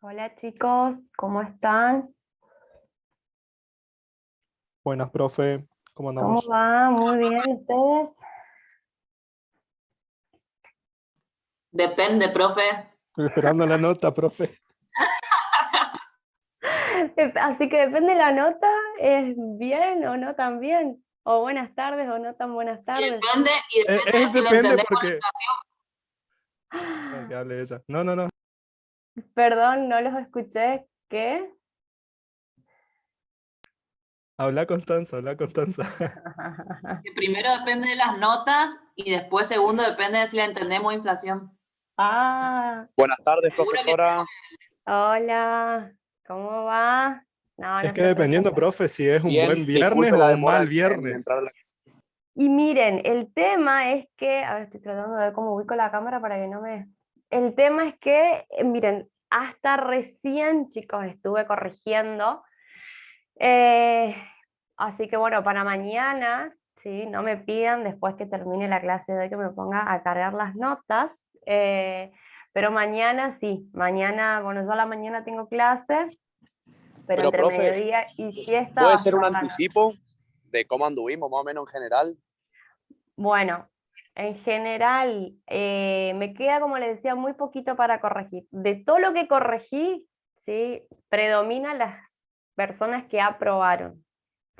Hola chicos, ¿cómo están? Buenas, profe. ¿Cómo ¿Cómo andamos? va? Muy bien, ¿ustedes? Depende, profe. Estoy esperando la nota, profe. Así que depende la nota, ¿es bien o no tan bien? O buenas tardes o no tan buenas tardes. Y depende de si le Depende entendemos la porque... inflación. No, que hable ella. No, no, no. Perdón, no los escuché. ¿Qué? Habla Constanza, habla Constanza. Que primero depende de las notas y después segundo depende de si le entendemos inflación. Ah, Buenas tardes, Seguro que profesora. hola, ¿cómo va? No, Es no que se dependiendo, preocupen. profe, si es un Bien, buen viernes disculpe o la un demora mal en viernes. entrar a la... Y miren, el tema es que, a ver, estoy tratando de ver cómo ubico la cámara para que no me... El tema es que, miren, hasta recién, chicos, estuve corrigiendo. eh, Así que bueno, para mañana, ¿sí? No me pidan después que termine la clase de hoy que me ponga a cargar las notas. Pero mañana sí, mañana, bueno, yo a la mañana tengo clase, pero Pero, entre profe, mediodía y siesta va ¿puede a ser un estar anticipo de cómo anduvimos, más o menos en general? Bueno, en general, me queda, como les decía, muy poquito para corregir. De todo lo que corregí, ¿sí? Predominan las personas que aprobaron,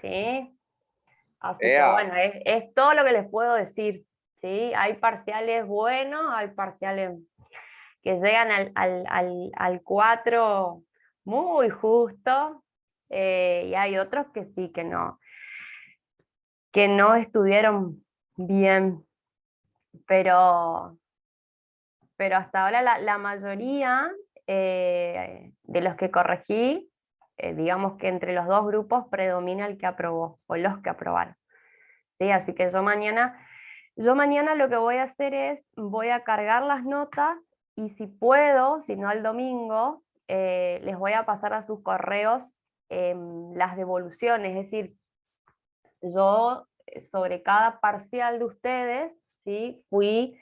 ¿sí? Así que Ea, bueno, es todo lo que les puedo decir, ¿sí? Hay parciales buenos, hay parciales que llegan al 4 muy justo, y hay otros que sí, que no estuvieron bien, pero hasta ahora la mayoría de los que corregí, digamos que entre los dos grupos predomina el que aprobó, o los que aprobaron. ¿Sí? Así que yo mañana lo que voy a hacer es, voy a cargar las notas y si puedo, si no el domingo, les voy a pasar a sus correos las devoluciones, es decir, yo sobre cada parcial de ustedes, ¿sí? Fui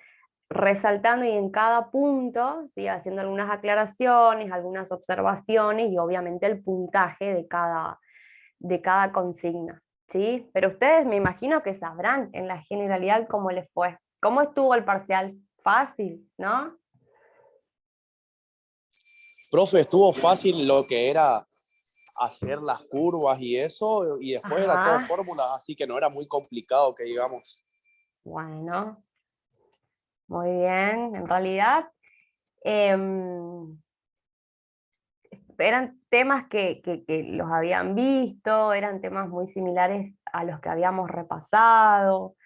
resaltando y en cada punto, ¿sí? Haciendo algunas aclaraciones, algunas observaciones y obviamente el puntaje de cada consigna, ¿sí? Pero ustedes me imagino que sabrán en la generalidad cómo les fue. ¿Cómo estuvo el parcial? Fácil, ¿no? profe, estuvo fácil lo que era hacer las curvas y eso, y después era todo Ajá, fórmulas, así que no era muy complicado, que digamos. bueno, muy bien. En realidad, em, eran temas que los habían visto, eran temas muy similares a los que habíamos repasado.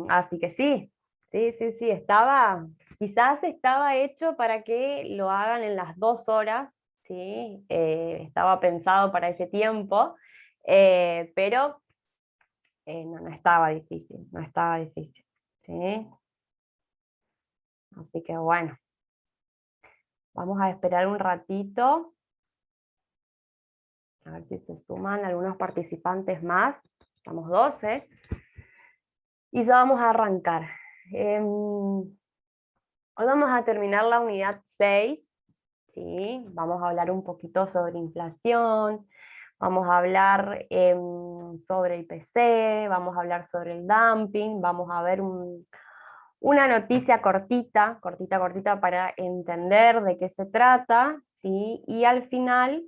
Así que sí, sí, sí, sí, quizás estaba hecho para que lo hagan en las 2 horas, ¿sí? Estaba pensado para ese tiempo, pero no, no estaba difícil, no estaba difícil, ¿sí? Así que bueno, vamos a esperar un ratito, a ver si se suman algunos participantes más, estamos 12, y ya vamos a arrancar. Hoy vamos a terminar la unidad 6, ¿sí? Vamos a hablar un poquito sobre inflación, vamos a hablar sobre el PC, vamos a hablar sobre el dumping, vamos a ver una noticia cortita, cortita, cortita para entender de qué se trata, ¿sí? Y al final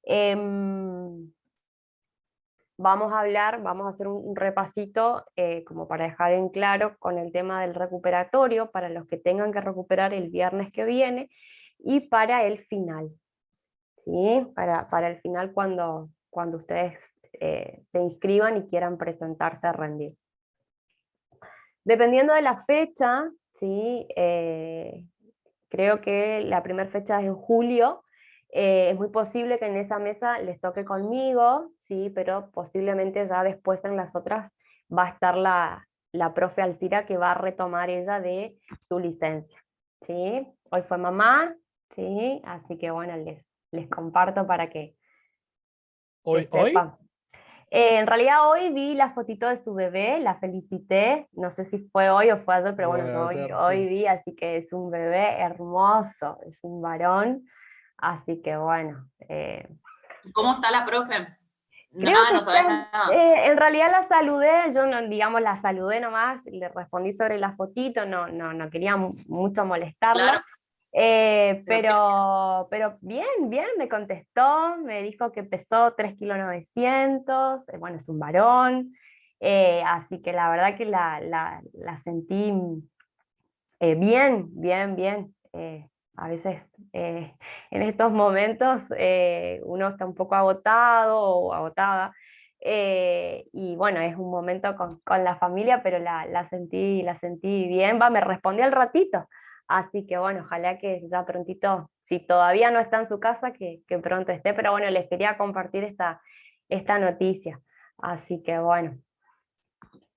em, vamos a hacer un repasito como para dejar en claro con el tema del recuperatorio para los que tengan que recuperar el viernes que viene y para el final, ¿sí? Para el final cuando ustedes se inscriban y quieran presentarse a rendir. Dependiendo de la fecha, ¿sí? Creo que la primera fecha es en julio. Es muy posible que en esa mesa les toque conmigo, sí, pero posiblemente ya después en las otras va a estar la profe Alcira que va a retomar ella de su licencia, ¿sí? Hoy fue mamá, ¿sí? Así que bueno, les comparto para que ¿Hoy? ¿Hoy? sepan. En realidad hoy vi la fotito de su bebé, la felicité, no sé si fue hoy o fue ayer, pero bueno, yo Ayer, hoy sí. vi, así que es un bebé hermoso, es un varón, así que bueno, ¿Cómo está la profe? creo Nada, que no está, sabes nada. en realidad la saludé, yo no, digamos, la saludé nomás, le respondí sobre la fotito, no quería mucho Claro, molestarla. pero qué Pero bien, bien, me contestó, me dijo que pesó 3,9 kilos, bueno, es un varón, así que la verdad que la sentí bien, bien, bien. A veces en estos momentos uno está un poco agotado o agotada, y bueno, es un momento con la familia, pero la sentí bien, me respondió al ratito. Así que bueno, ojalá que ya prontito, si todavía no está en su casa, que pronto esté, pero bueno, les quería compartir esta noticia. Así que bueno,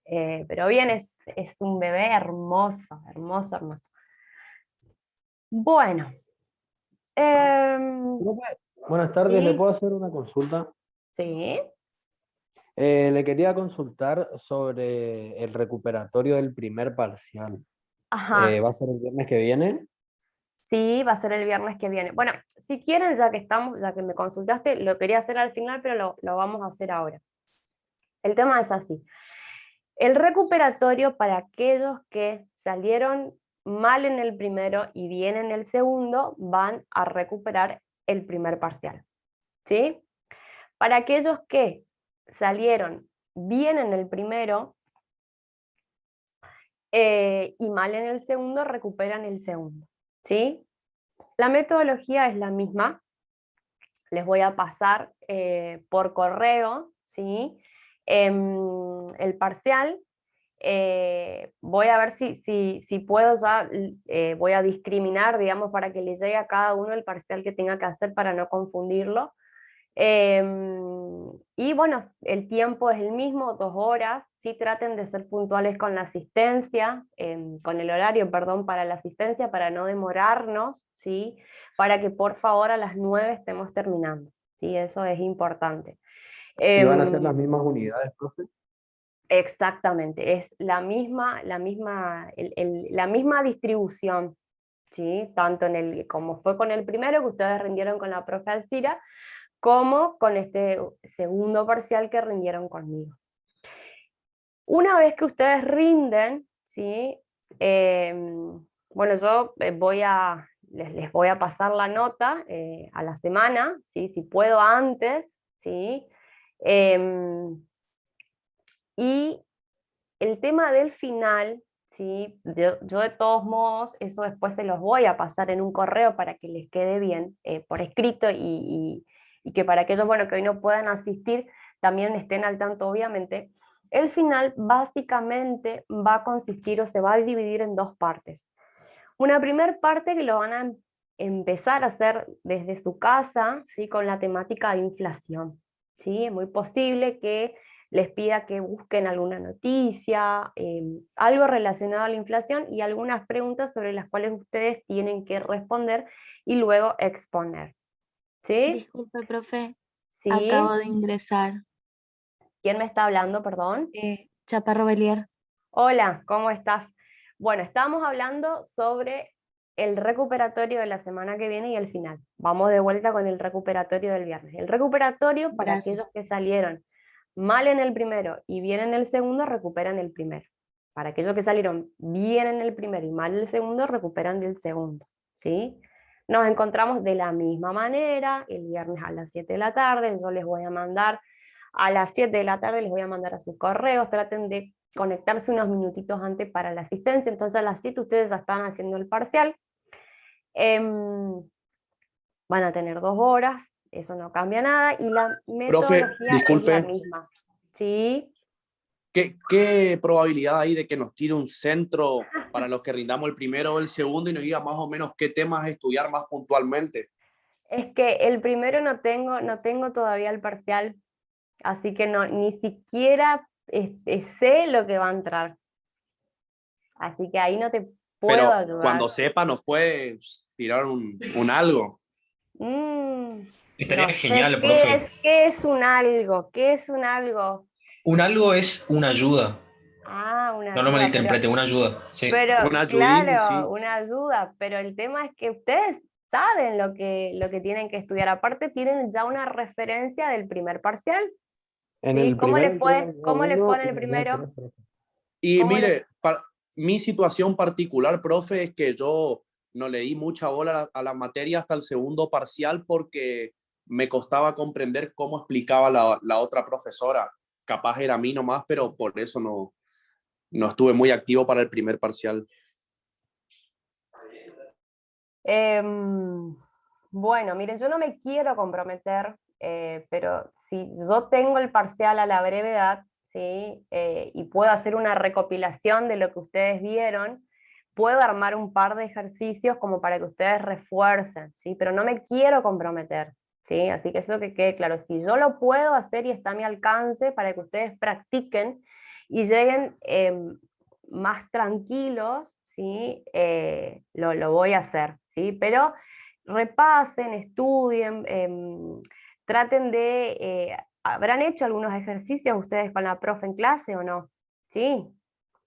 pero bien, es un bebé hermoso, hermoso, hermoso. Bueno, em, Profe, buenas tardes, ¿le sí, puedo hacer una consulta? sí, Le quería consultar sobre el recuperatorio del primer parcial. ajá, ¿Va a ser el viernes que viene? sí, va a ser el viernes que viene. Bueno, si quieren, ya que estamos, ya que me consultaste, lo quería hacer al final, pero lo vamos a hacer ahora. El tema es así. El recuperatorio para aquellos que salieron mal en el primero y bien en el segundo, van a recuperar el primer parcial, ¿sí? Para aquellos que salieron bien en el primero y mal en el segundo, recuperan el segundo, ¿sí? La metodología es la misma, les voy a pasar por correo, ¿sí? El parcial. Voy a ver si puedo ya, voy a discriminar, digamos, para que le llegue a cada uno el parcial que tenga que hacer para no confundirlo. Y bueno, el tiempo es el mismo, 2 horas. Sí, traten de ser puntuales con la asistencia, con el horario, perdón, para la asistencia, para no demorarnos, ¿sí? Para que por favor a las 9 estemos terminando, ¿sí? Eso es importante. ¿Y van a ser las Em, mismas unidades, profe? Exactamente, es la misma distribución, ¿sí? Tanto como fue con el primero que ustedes rindieron con la profe Alcira, como con este segundo parcial que rindieron conmigo. Una vez que ustedes rinden, ¿sí? Bueno, yo les voy a pasar la nota a la semana, ¿sí? Si puedo antes, ¿sí? Em, y el tema del final, ¿sí? Yo de todos modos, eso después se los voy a pasar en un correo para que les quede bien por escrito y que para aquellos, bueno, que hoy no puedan asistir, también estén al tanto, obviamente. El final básicamente va a consistir o se va a dividir en 2 partes. Una primera parte que lo van a empezar a hacer desde su casa, ¿sí? Con la temática de inflación, ¿sí? Es muy posible que les pida que busquen alguna noticia, algo relacionado a la inflación y algunas preguntas sobre las cuales ustedes tienen que responder y luego exponer, ¿sí? Disculpe, profe, acabo ¿Sí? de ingresar. ¿Quién me está hablando, perdón? Chaparro Belier. Hola, ¿cómo estás? Bueno, estábamos hablando sobre el recuperatorio de la semana que viene y el final. Vamos de vuelta con el recuperatorio del viernes. El recuperatorio para aquellos Gracias. que salieron mal en el primero y bien en el segundo, recuperan el primero. Para aquellos que salieron bien en el primero y mal en el segundo, recuperan el segundo, ¿sí? Nos encontramos de la misma manera el viernes a las 7 de la tarde. Yo les voy a mandar a las 7 de la tarde, les voy a mandar a sus correos. Traten de conectarse unos minutitos antes para la asistencia. Entonces a las 7 ustedes ya están haciendo el parcial. Em, Van a tener 2 horas, eso no cambia nada, y la Profe, metodología es la disculpe, misma. ¿Sí? ¿qué probabilidad hay de que nos tire un centro para los que rindamos el primero o el segundo y nos diga más o menos qué temas estudiar más puntualmente? Es que el primero no tengo todavía el parcial, así que no, ni siquiera sé lo que va a entrar. Así que ahí no te puedo Pero cuando ayudar. sepa nos puede tirar un algo. Mm, Estaría No sé genial, qué profe. qué es un algo, qué es un algo. Un algo es una ayuda. Ah, una No lo ayuda, malinterprete, una ayuda. Sí. Un ayudín, claro, sí. una ayuda, pero el tema es que ustedes saben lo que tienen que estudiar. Aparte tienen ya una referencia del primer parcial, En ¿sí? el primero entiendo el ¿Cómo le fue segundo en y el me quedan primero? 3 profes. Y ¿Cómo le... mire, mi situación particular, profe, es que yo no le di mucha bola a la materia hasta el segundo parcial porque me costaba comprender cómo explicaba la otra profesora. Capaz era a mí nomás, pero por eso no estuve muy activo para el primer parcial. Bueno, miren, yo no me quiero comprometer, pero si yo tengo el parcial a la brevedad, ¿sí? Y puedo hacer una recopilación de lo que ustedes vieron, puedo armar un par de ejercicios como para que ustedes refuercen, ¿sí? Pero no me quiero comprometer, ¿sí? Así que eso que quede claro, si yo lo puedo hacer y está a mi alcance para que ustedes practiquen y lleguen más tranquilos, ¿sí? Lo voy a hacer, ¿sí? Pero repasen, estudien, traten de... ¿habrán hecho algunos ejercicios ustedes con la profe en clase o no? ¿Sí?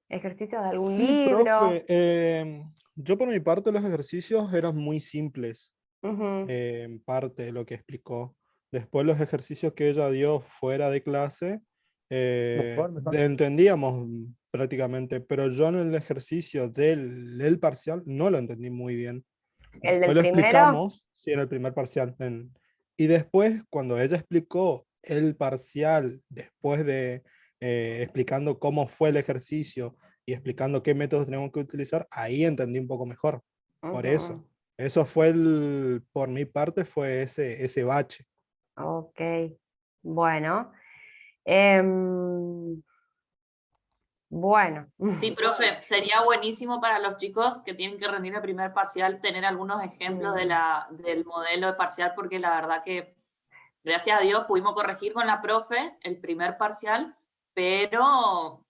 ¿Ejercicios de algún Sí, libro? profe. Yo por mi parte los ejercicios eran muy simples, Ujú. en parte de lo que explicó. Después los ejercicios que ella dio fuera de clase, Mejor, mejor. entendíamos prácticamente, pero yo en el ejercicio del parcial no lo entendí muy bien. ¿El Después del lo primero? explicamos, sí, en el primer parcial. Y después, cuando ella explicó el parcial, después de explicando cómo fue el ejercicio y explicando qué métodos tenemos que utilizar, ahí entendí un poco mejor. Por eso. Ujú. Eso fue por mi parte, fue ese bache. Ok, bueno. Em, bueno. Sí, profe, sería buenísimo para los chicos que tienen que rendir el primer parcial tener algunos ejemplos de del modelo de parcial, porque la verdad que, gracias a Dios, pudimos corregir con la profe el primer parcial, pero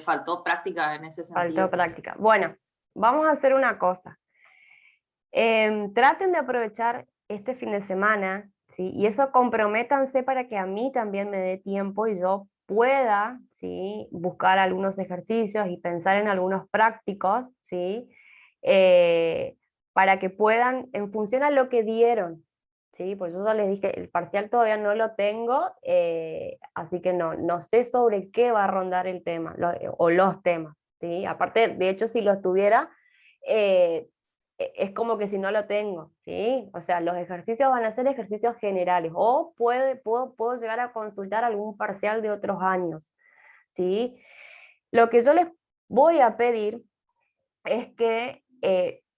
faltó práctica en ese Faltó sentido. práctica. Bueno, vamos a hacer una cosa. Traten de aprovechar este fin de semana, ¿sí? Y eso comprométanse para que a mí también me dé tiempo y yo pueda, ¿sí? Buscar algunos ejercicios y pensar en algunos prácticos, ¿sí? Eh, para que puedan, en función a lo que dieron, ¿sí? Pues yo ya les dije, el parcial todavía no lo tengo, así que no sé sobre qué va a rondar el tema, o los temas, ¿sí? Aparte, de hecho, si lo tuviera, eh, es como que si no lo tengo, ¿sí? O sea, los ejercicios van a ser ejercicios generales, o puedo llegar a consultar algún parcial de otros años, ¿sí? Lo que yo les voy a pedir es que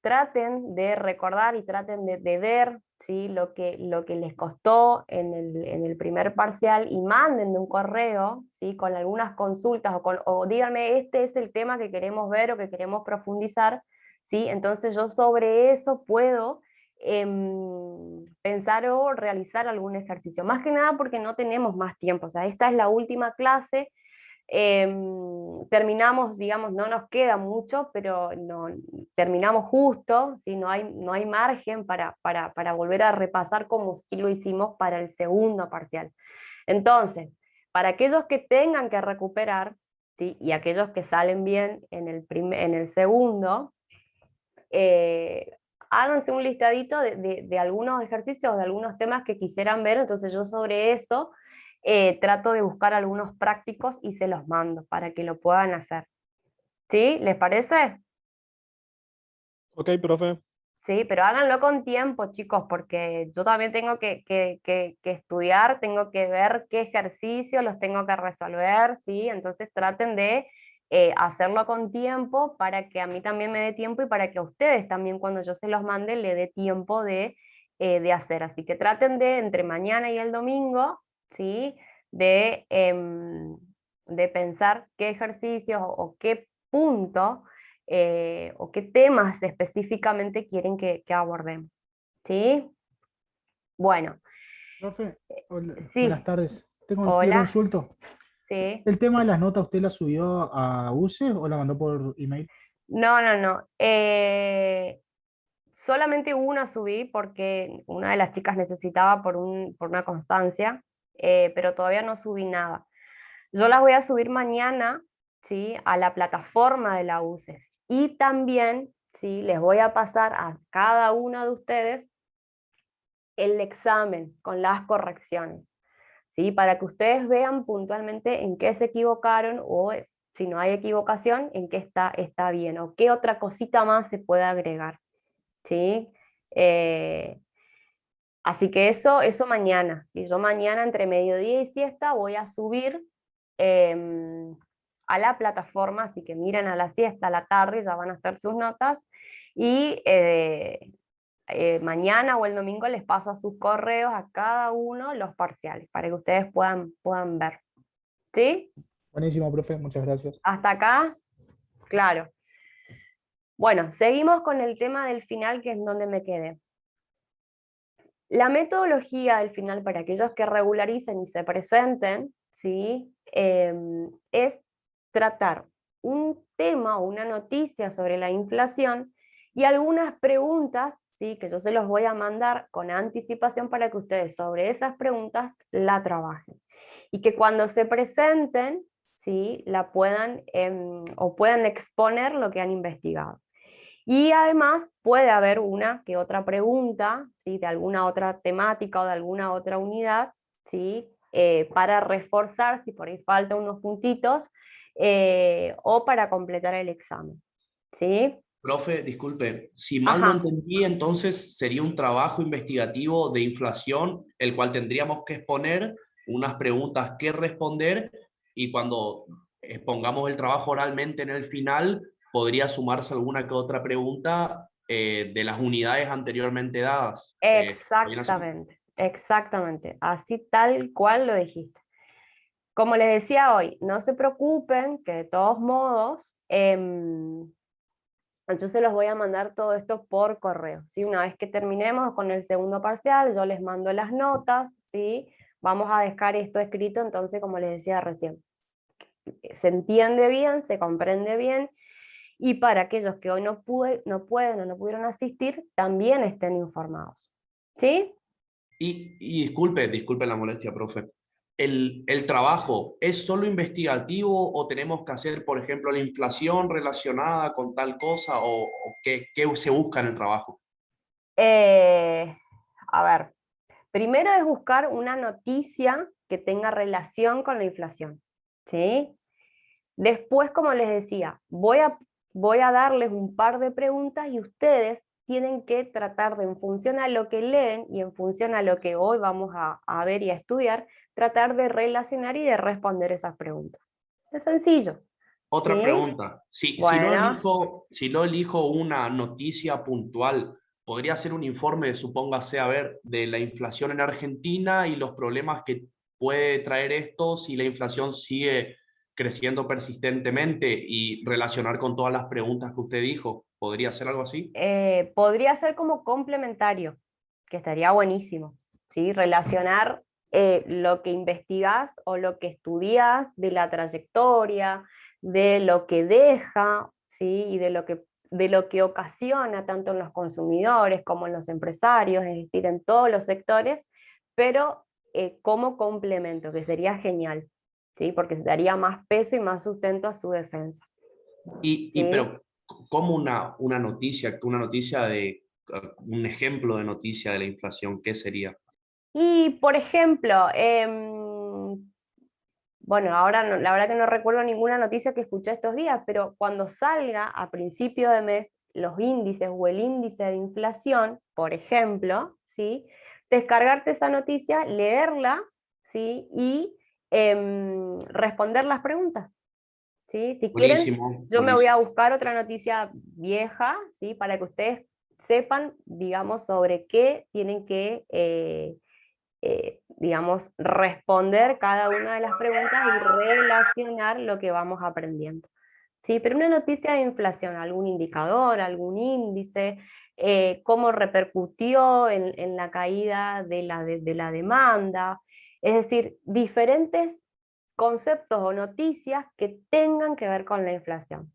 traten de recordar y traten de ver, ¿sí? Lo que les costó en el primer parcial y mándenme un correo, ¿sí? Con algunas consultas o díganme, este es el tema que queremos ver o que queremos profundizar, ¿sí? Entonces yo sobre eso puedo pensar o realizar algún ejercicio. Más que nada porque no tenemos más tiempo, o sea, esta es la última clase. Terminamos, digamos, no nos queda mucho, pero no, terminamos justo, ¿sí? No hay margen para volver a repasar como si lo hicimos para el segundo parcial. Entonces, para aquellos que tengan que recuperar, ¿sí? Y aquellos que salen bien en el segundo, eh, háganse un listadito de algunos ejercicios, de algunos temas que quisieran ver, entonces yo sobre eso trato de buscar algunos prácticos y se los mando para que lo puedan hacer. ¿Sí? ¿Les parece? Ok, profe. Sí, pero háganlo con tiempo, chicos, porque yo también tengo que estudiar, tengo que ver qué ejercicios los tengo que resolver, ¿sí? Entonces traten de hacerlo con tiempo para que a mí también me dé tiempo y para que a ustedes también cuando yo se los mande le dé tiempo de hacer. Así que traten de entre mañana y el domingo, ¿sí? De pensar qué ejercicios o qué punto o qué temas específicamente quieren que abordemos. ¿Sí? Bueno, Profe, hola, buenas sí, tardes. Le hola, consulto. sí. ¿El tema de las notas usted la subió a UCE o la mandó por email? No. solamente una subí porque una de las chicas necesitaba por una constancia, pero todavía no subí nada. Yo las voy a subir mañana, ¿sí?, a la plataforma de la UCES. Y también, ¿sí?, les voy a pasar a cada uno de ustedes el examen con las correcciones, ¿sí?, para que ustedes vean puntualmente en qué se equivocaron, o si no hay equivocación, en qué está bien, o qué otra cosita más se puede agregar, ¿sí? Así que eso mañana, ¿sí? Yo mañana entre mediodía y siesta voy a subir a la plataforma, así que miren a la siesta, a la tarde, ya van a estar sus notas, y mañana o el domingo les paso a sus correos a cada uno los parciales, para que ustedes puedan ver. ¿Sí? Buenísimo, profe, muchas gracias. ¿Hasta acá? Claro. Bueno, seguimos con el tema del final, que es donde me quedé. La metodología del final, para aquellos que regularicen y se presenten, ¿sí?, es tratar un tema o una noticia sobre la inflación y algunas preguntas, ¿sí?, que yo se los voy a mandar con anticipación para que ustedes sobre esas preguntas la trabajen. Y que cuando se presenten, ¿sí?, la puedan o puedan exponer lo que han investigado. Y además puede haber una que otra pregunta, ¿sí?, de alguna otra temática o de alguna otra unidad, ¿sí?, para reforzar si por ahí falta unos puntitos, o para completar el examen. ¿Sí? Profe, disculpe, si mal no Ajá. entendí, entonces sería un trabajo investigativo de inflación, el cual tendríamos que exponer unas preguntas que responder, y cuando expongamos el trabajo oralmente en el final, podría sumarse alguna que otra pregunta de las unidades anteriormente dadas. ¿Bien así? Exactamente, exactamente. Así tal cual lo dijiste. Como les decía hoy, no se preocupen, que de todos modos, yo se los voy a mandar todo esto por correo, ¿sí? Una vez que terminemos con el segundo parcial, yo les mando las notas, ¿sí? Vamos a dejar esto escrito, entonces, como les decía recién, se entiende bien, se comprende bien, y para aquellos que hoy no pueden o no pudieron asistir, también estén informados. ¿Sí? Y disculpe la molestia, profe. ¿El trabajo es solo investigativo o tenemos que hacer, por ejemplo, la inflación relacionada con tal cosa, o qué se busca en el trabajo? A ver, primero es buscar una noticia que tenga relación con la inflación, ¿sí? Después, como les decía, voy a darles un par de preguntas y ustedes tienen que tratar de, en función a lo que leen y en función a lo que hoy vamos a ver y a estudiar, tratar de relacionar y de responder esas preguntas. Es sencillo. Otra ¿Sí? pregunta. Si Bueno. no elijo una noticia puntual, ¿podría ser un informe, supóngase, a ver, de la inflación en Argentina y los problemas que puede traer esto si la inflación sigue creciendo persistentemente, y relacionar con todas las preguntas que usted dijo? ¿Podría ser algo así? Podría ser como complementario, que estaría buenísimo, ¿sí? Relacionar lo que investigás o lo que estudias de la trayectoria, de lo que deja, ¿sí?, y de lo que ocasiona tanto en los consumidores como en los empresarios, es decir, en todos los sectores, pero como complemento, que sería genial, ¿sí?, porque daría más peso y más sustento a su defensa. ¿Sí? Pero, ¿cómo una noticia de un ejemplo de noticia de la inflación, qué sería? Y, por ejemplo, bueno, ahora la verdad que no recuerdo ninguna noticia que escuché estos días, pero cuando salga a principio de mes los índices o el índice de inflación, por ejemplo, ¿sí?, descargarte esa noticia, leerla, ¿sí?, y responder las preguntas. ¿Sí? Si quieren, Buenísimo, yo me voy a buenísimo. buscar otra noticia vieja, ¿sí?, para que ustedes sepan, digamos, sobre qué tienen que digamos, responder cada una de las preguntas y relacionar lo que vamos aprendiendo. Sí, pero una noticia de inflación, algún indicador, algún índice, cómo repercutió en la caída de la demanda, es decir, diferentes conceptos o noticias que tengan que ver con la inflación.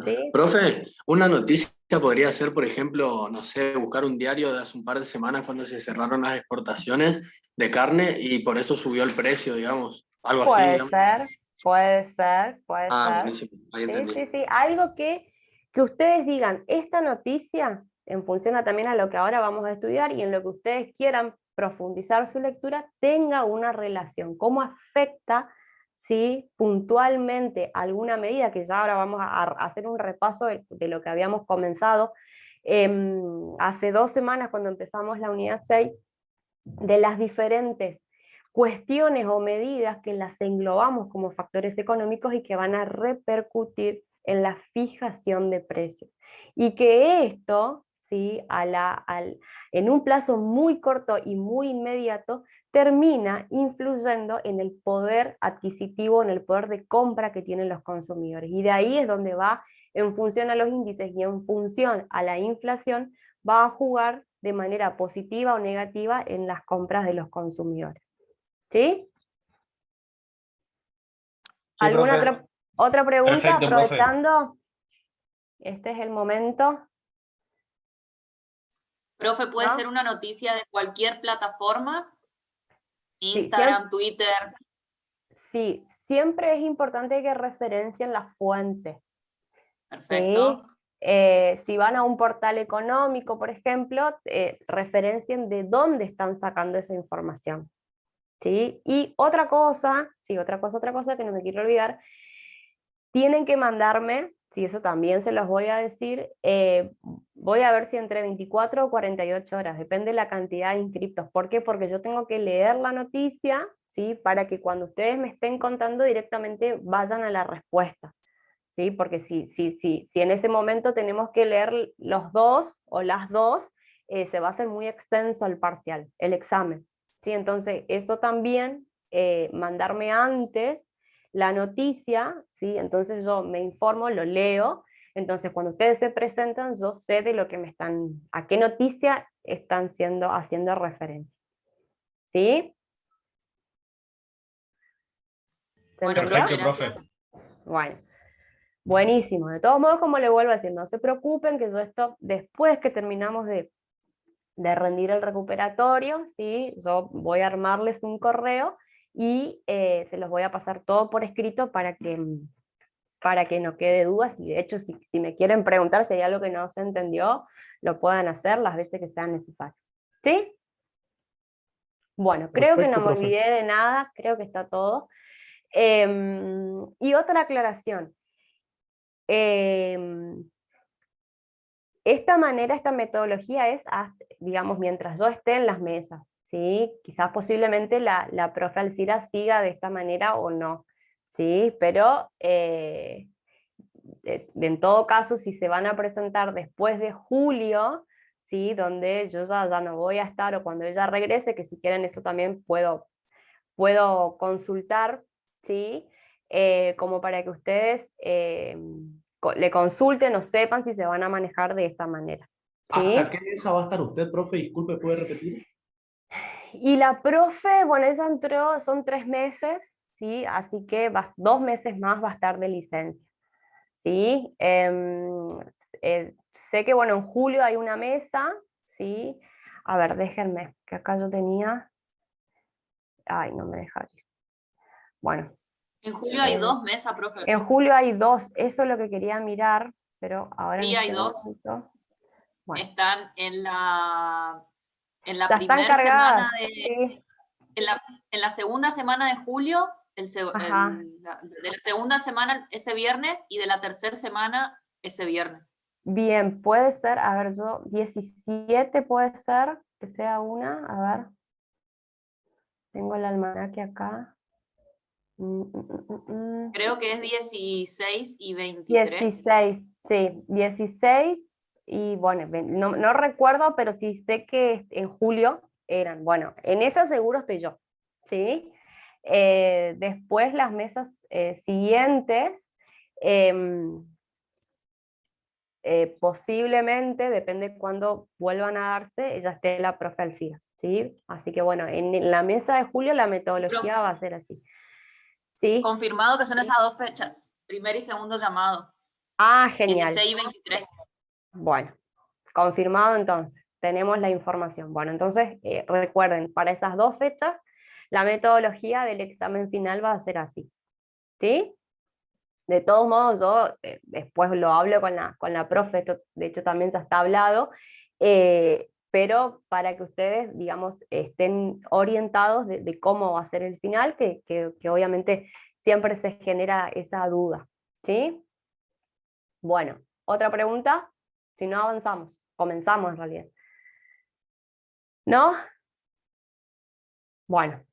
¿sí? Profe, una noticia podría ser, por ejemplo, no sé, buscar un diario de hace un par de semanas cuando se cerraron las exportaciones de carne y por eso subió el precio, digamos. Algo así, Puede digamos. ser, puede ser, puede Ah, ser. buenísimo, ahí Sí, entendí. sí, sí. Algo que ustedes digan, esta noticia, en función también a lo que ahora vamos a estudiar y en lo que ustedes quieran profundizar su lectura, tenga una relación. ¿Cómo afecta, sí, puntualmente alguna medida? Que ya ahora vamos a hacer un repaso de lo que habíamos comenzado hace 2 semanas cuando empezamos la unidad 6, de las diferentes cuestiones o medidas que las englobamos como factores económicos y que van a repercutir en la fijación de precios. Y que esto, ¿sí? En un plazo muy corto y muy inmediato, termina influyendo en el poder adquisitivo, en el poder de compra que tienen los consumidores. Y de ahí es donde va, en función a los índices y en función a la inflación, va a jugar de manera positiva o negativa en las compras de los consumidores. ¿Sí? Sí, ¿Alguna profe. otra pregunta? Perfecto, profe. Aprovechando, este es el momento. Profe, ¿puede ¿No? ser una noticia de cualquier plataforma? Sí, Instagram, Twitter. sí, siempre es importante que referencien las fuentes. Perfecto. ¿Sí? Si van a un portal económico, por ejemplo, referencien de dónde están sacando esa información. ¿Sí? Y otra cosa que no me quiero olvidar, tienen que mandarme, si eso también se los voy a decir, voy a ver si entre 24 o 48 horas, depende de la cantidad de inscriptos. ¿Por qué? Porque yo tengo que leer la noticia, ¿sí? Para que cuando ustedes me estén contando directamente vayan a la respuesta. ¿Sí? Porque si en ese momento tenemos que leer los dos o las dos, se va a hacer muy extenso el parcial, el examen. ¿Sí? Entonces, eso también, mandarme antes la noticia, ¿sí? Entonces yo me informo, lo leo, entonces cuando ustedes se presentan, yo sé de lo que a qué noticia están haciendo referencia. ¿Sí? ¿Se Bueno, entendió? Perfecto, profe. gracias. Bueno. Buenísimo, de todos modos, como le vuelvo a decir, no se preocupen que yo esto, después que terminamos de rendir el recuperatorio, ¿sí? Yo voy a armarles un correo y se los voy a pasar todo por escrito para que no quede dudas, y de hecho si me quieren preguntar si hay algo que no se entendió, lo puedan hacer las veces que sean necesarias. ¿Sí? Bueno, creo que no Perfecto, me profe. olvidé de nada, creo que está todo. Y otra aclaración. Esta metodología es, digamos, mientras yo esté en las mesas, ¿sí? Quizás posiblemente la profe Alcira siga de esta manera o no, ¿sí? Pero en todo caso, si se van a presentar después de julio, ¿sí? Donde yo ya no voy a estar, o cuando ella regrese, que si quieren eso también puedo consultar, ¿sí? Como para que ustedes le consulten o sepan si se van a manejar de esta manera. ¿Sí? ¿Hasta qué mesa va a estar usted, profe? Disculpe, ¿puede repetir? Y la profe, bueno, ella entró, son 3 meses, ¿sí? Así que 2 meses más va a estar de licencia. ¿Sí? Sé que, bueno, en julio hay una mesa, ¿sí? A ver, déjenme, que acá yo tenía... Ay, no me deja ir. Bueno. En julio hay 2 mesas, profe. En julio hay 2, eso es lo que quería mirar, pero ahora Sí, en hay este 2. momento... Bueno, Están en la ya están primera semana cargadas, de... sí. En la segunda semana de julio, Ajá. de la segunda semana ese viernes y de la tercera semana ese viernes. Bien, puede ser, a ver, 17 puede ser que sea una, a ver. Tengo el almanaque acá. Creo que es 16 y 23. 16, sí, 16 y bueno, no recuerdo, pero sí sé que en julio eran, bueno, en esa seguro estoy yo, ¿sí? Después las mesas siguientes, posiblemente, depende de cuándo vuelvan a darse, ya esté la profe Alcira, ¿sí? Así que bueno, en la mesa de julio la metodología va a ser así. ¿Sí? Confirmado que son esas 2 fechas, primer y segundo llamado. Ah, genial. 16 y 23. Bueno, confirmado entonces. Tenemos la información. Bueno, entonces recuerden, para esas 2 fechas, la metodología del examen final va a ser así. ¿Sí? De todos modos, yo después lo hablo con la profe, esto de hecho también ya está hablado, pero para que ustedes, digamos, estén orientados de cómo va a ser el final, que obviamente siempre se genera esa duda, ¿sí? Bueno, ¿otra pregunta? Si no avanzamos, comenzamos en realidad. ¿No? Bueno,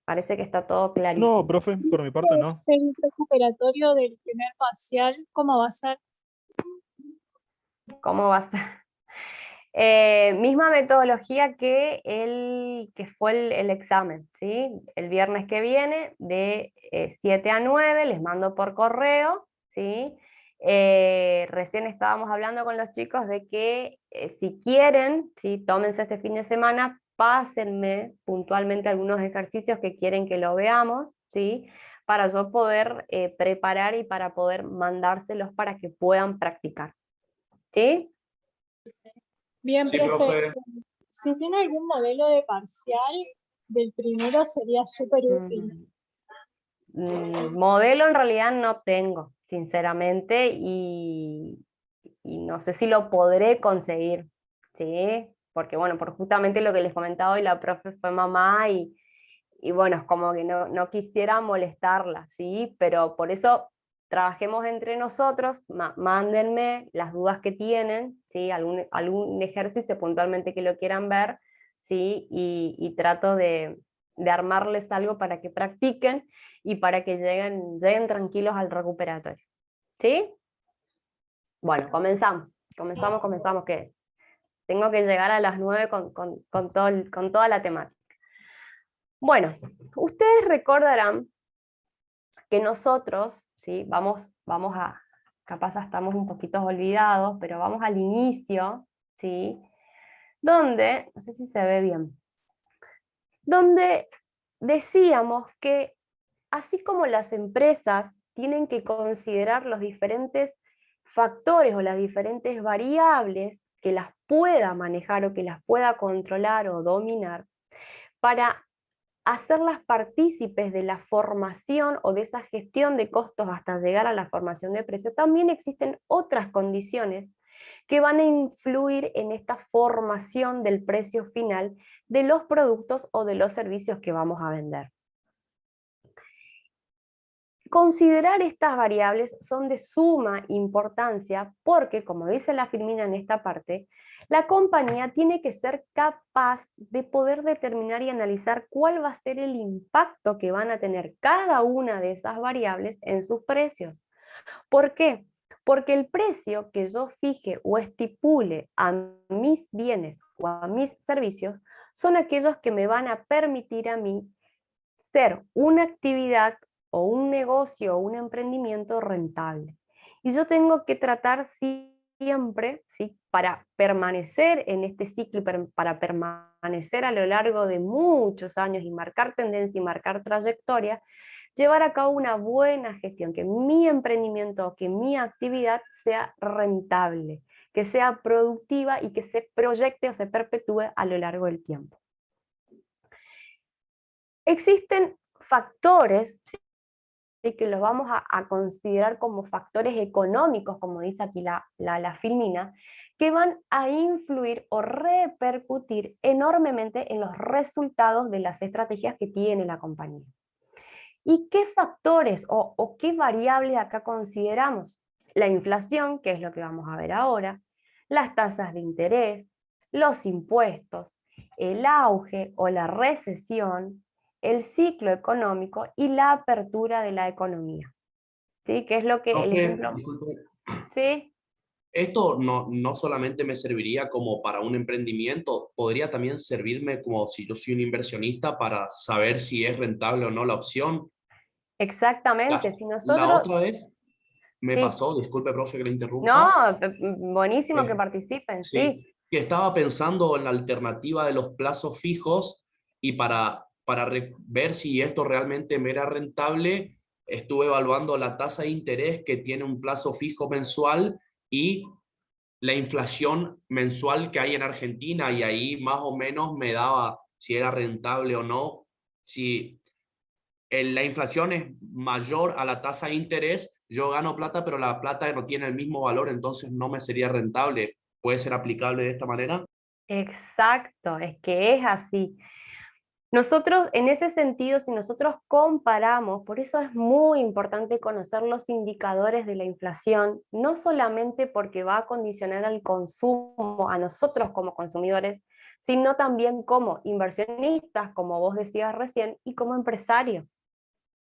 parece que está todo clarísimo. No, profe, por mi parte no. El recuperatorio del primer parcial, ¿cómo va a ser? ¿Cómo va a ser? Misma metodología que fue el examen, ¿sí? El viernes que viene, de 7 a 9, les mando por correo, ¿sí? Recién estábamos hablando con los chicos de que si quieren, ¿sí? Tómense este fin de semana, pásenme puntualmente algunos ejercicios que quieren que lo veamos, ¿sí? Para yo poder preparar y para poder mandárselos para que puedan practicar, ¿sí? Bien, Sí, profe. profe. Si tiene algún modelo de parcial del primero sería súper útil. Modelo en realidad no tengo, sinceramente, y no sé si lo podré conseguir, ¿sí? Porque bueno, por justamente lo que les comentaba hoy, la profe fue mamá y bueno, es como que no quisiera molestarla, ¿sí? Pero por eso trabajemos entre nosotros, mándenme las dudas que tienen, ¿sí? Algún ejercicio puntualmente que lo quieran ver, ¿sí? Y trato de armarles algo para que practiquen y para que lleguen tranquilos al recuperatorio, ¿sí? Bueno, comenzamos, que tengo que llegar a las 9 con toda la temática. Bueno, ustedes recordarán que nosotros, ¿sí? vamos a, capaz estamos un poquito olvidados, pero vamos al inicio, ¿sí? Donde, no sé si se ve bien, donde decíamos que así como las empresas tienen que considerar los diferentes factores o las diferentes variables que las pueda manejar o que las pueda controlar o dominar, para hacerlas partícipes de la formación o de esa gestión de costos hasta llegar a la formación de precio, también existen otras condiciones que van a influir en esta formación del precio final de los productos o de los servicios que vamos a vender. Considerar estas variables son de suma importancia porque, como dice la Firmina en esta parte, la compañía tiene que ser capaz de poder determinar y analizar cuál va a ser el impacto que van a tener cada una de esas variables en sus precios. ¿Por qué? Porque el precio que yo fije o estipule a mis bienes o a mis servicios son aquellos que me van a permitir a mí ser una actividad o un negocio o un emprendimiento rentable. Y yo tengo que tratar siempre, ¿sí? Para permanecer en este ciclo, para permanecer a lo largo de muchos años y marcar tendencia y marcar trayectoria, llevar a cabo una buena gestión, que mi emprendimiento, que mi actividad sea rentable, que sea productiva y que se proyecte o se perpetúe a lo largo del tiempo. Existen factores, ¿sí? Que los vamos a considerar como factores económicos, como dice aquí la Filmina, que van a influir o repercutir enormemente en los resultados de las estrategias que tiene la compañía. ¿Y qué factores o qué variables acá consideramos? La inflación, que es lo que vamos a ver ahora, las tasas de interés, los impuestos, el auge o la recesión, el ciclo económico y la apertura de la economía. ¿Sí? Que es lo que el ejemplo... Disculpe. ¿Sí? Esto no solamente me serviría como para un emprendimiento, podría también servirme como si yo soy un inversionista para saber si es rentable o no la opción. Exactamente. Si La nosotros... otra vez me Sí. pasó, disculpe, profe, que le interrumpa. No, buenísimo que participen, Sí, sí. que estaba pensando en la alternativa de los plazos fijos y para ver si esto realmente me era rentable, estuve evaluando la tasa de interés que tiene un plazo fijo mensual y la inflación mensual que hay en Argentina, y ahí más o menos me daba si era rentable o no. Si la inflación es mayor a la tasa de interés, yo gano plata, pero la plata no tiene el mismo valor, entonces no me sería rentable. ¿Puede ser aplicable de esta manera? Exacto, es que es así. Nosotros, en ese sentido, si nosotros comparamos, por eso es muy importante conocer los indicadores de la inflación, no solamente porque va a condicionar al consumo, a nosotros como consumidores, sino también como inversionistas, como vos decías recién, y como empresarios,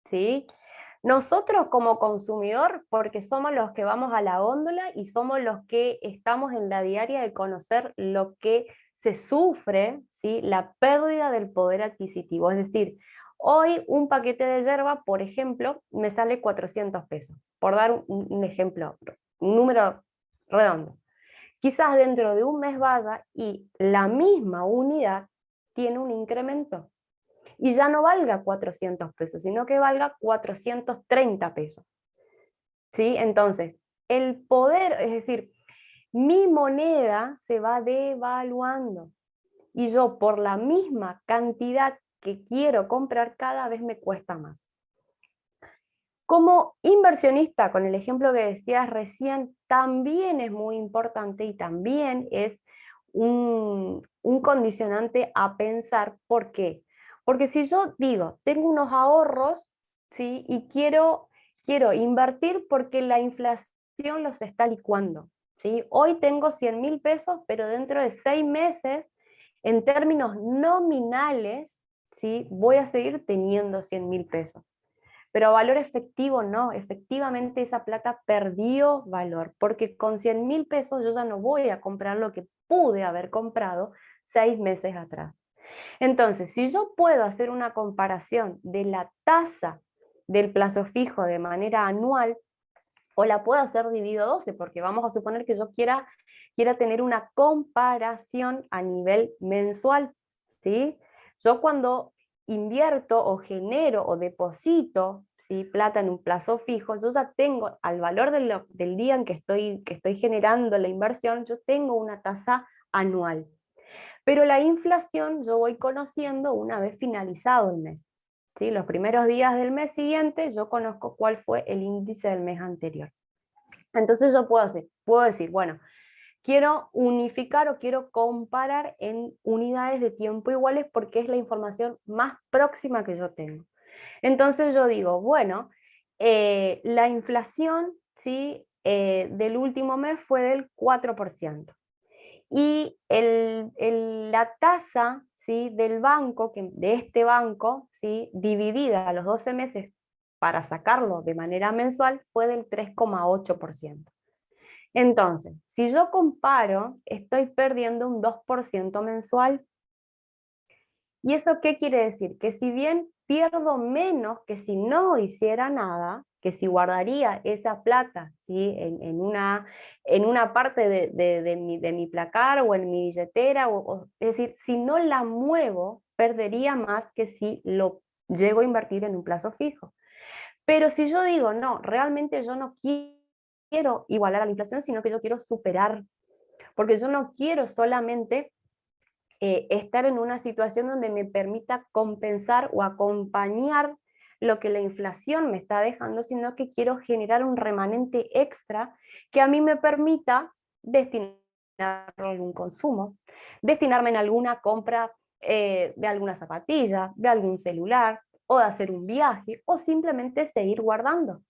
¿sí? Nosotros como consumidor, porque somos los que vamos a la góndola y somos los que estamos en la diaria de conocer lo que se sufre, ¿sí? La pérdida del poder adquisitivo. Es decir, hoy un paquete de yerba, por ejemplo, me sale 400 pesos, por dar un ejemplo, un número redondo. Quizás dentro de un mes vaya y la misma unidad tiene un incremento y ya no valga 400 pesos, sino que valga 430 pesos. ¿Sí? Entonces, el poder, es decir, mi moneda se va devaluando y yo por la misma cantidad que quiero comprar cada vez me cuesta más. Como inversionista, con el ejemplo que decías recién, también es muy importante y también es un condicionante a pensar. ¿Por qué? Porque si yo digo, tengo unos ahorros, ¿sí? Y quiero invertir porque la inflación los está licuando, ¿sí? Hoy tengo 100.000 pesos, pero dentro de 6 meses, en términos nominales, ¿sí? Voy a seguir teniendo 100.000 pesos. Pero valor efectivo no, efectivamente esa plata perdió valor, porque con 100.000 pesos yo ya no voy a comprar lo que pude haber comprado 6 meses atrás. Entonces, si yo puedo hacer una comparación de la tasa del plazo fijo de manera anual, o la puedo hacer dividido 12, porque vamos a suponer que yo quiera tener una comparación a nivel mensual, ¿sí? Yo cuando invierto o genero o deposito, ¿sí? Plata en un plazo fijo, yo ya tengo al valor del día en que estoy generando la inversión, yo tengo una tasa anual. Pero la inflación yo voy conociendo una vez finalizado el mes, ¿sí? Los primeros días del mes siguiente yo conozco cuál fue el índice del mes anterior. Entonces yo puedo decir, bueno, quiero unificar o quiero comparar en unidades de tiempo iguales porque es la información más próxima que yo tengo. Entonces yo digo, bueno, la inflación, ¿sí? Del último mes fue del 4%. Y la tasa, ¿sí? Del banco, de este banco, ¿sí? Dividida a los 12 meses para sacarlo de manera mensual, fue del 3,8%. Entonces, si yo comparo, estoy perdiendo un 2% mensual. ¿Y eso qué quiere decir? Que si bien pierdo menos que si no hiciera nada, que si guardaría esa plata, ¿sí? en una parte de mi placar o en mi billetera, es decir, si no la muevo, perdería más que si lo llego a invertir en un plazo fijo. Pero si yo digo, no, realmente yo no quiero igualar a la inflación, sino que yo quiero superar, porque yo no quiero solamente estar en una situación donde me permita compensar o acompañar lo que la inflación me está dejando, sino que quiero generar un remanente extra que a mí me permita destinarlo a algún consumo, destinarme en alguna compra de alguna zapatilla, de algún celular, o de hacer un viaje, o simplemente seguir guardando.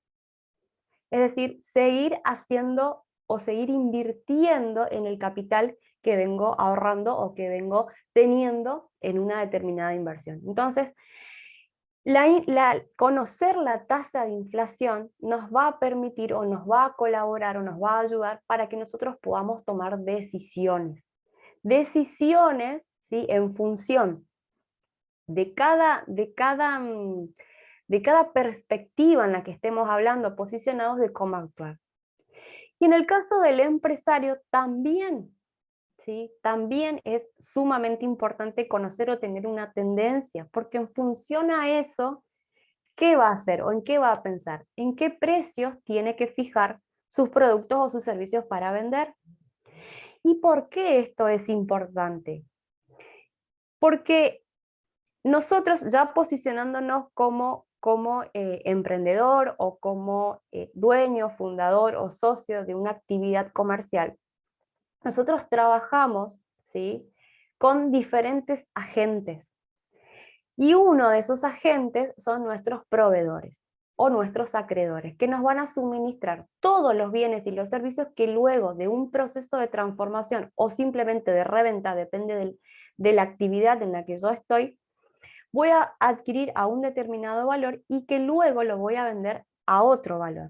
Es decir, seguir haciendo o seguir invirtiendo en el capital que vengo ahorrando o que vengo teniendo en una determinada inversión. Entonces, conocer la tasa de inflación nos va a permitir o nos va a colaborar o nos va a ayudar para que nosotros podamos tomar decisiones. Decisiones, ¿sí? En función de cada perspectiva en la que estemos hablando, posicionados de cómo actuar. Y en el caso del empresario también, ¿sí? También es sumamente importante conocer o tener una tendencia, porque en función a eso ¿qué va a hacer o en qué va a pensar? ¿En qué precios tiene que fijar sus productos o sus servicios para vender? ¿Y por qué esto es importante? Porque nosotros ya posicionándonos como emprendedor o como dueño, fundador o socio de una actividad comercial, nosotros trabajamos, ¿sí?, con diferentes agentes. Y uno de esos agentes son nuestros proveedores o nuestros acreedores, que nos van a suministrar todos los bienes y los servicios que luego de un proceso de transformación o simplemente de reventa, depende de la actividad en la que yo estoy, voy a adquirir a un determinado valor y que luego lo voy a vender a otro valor.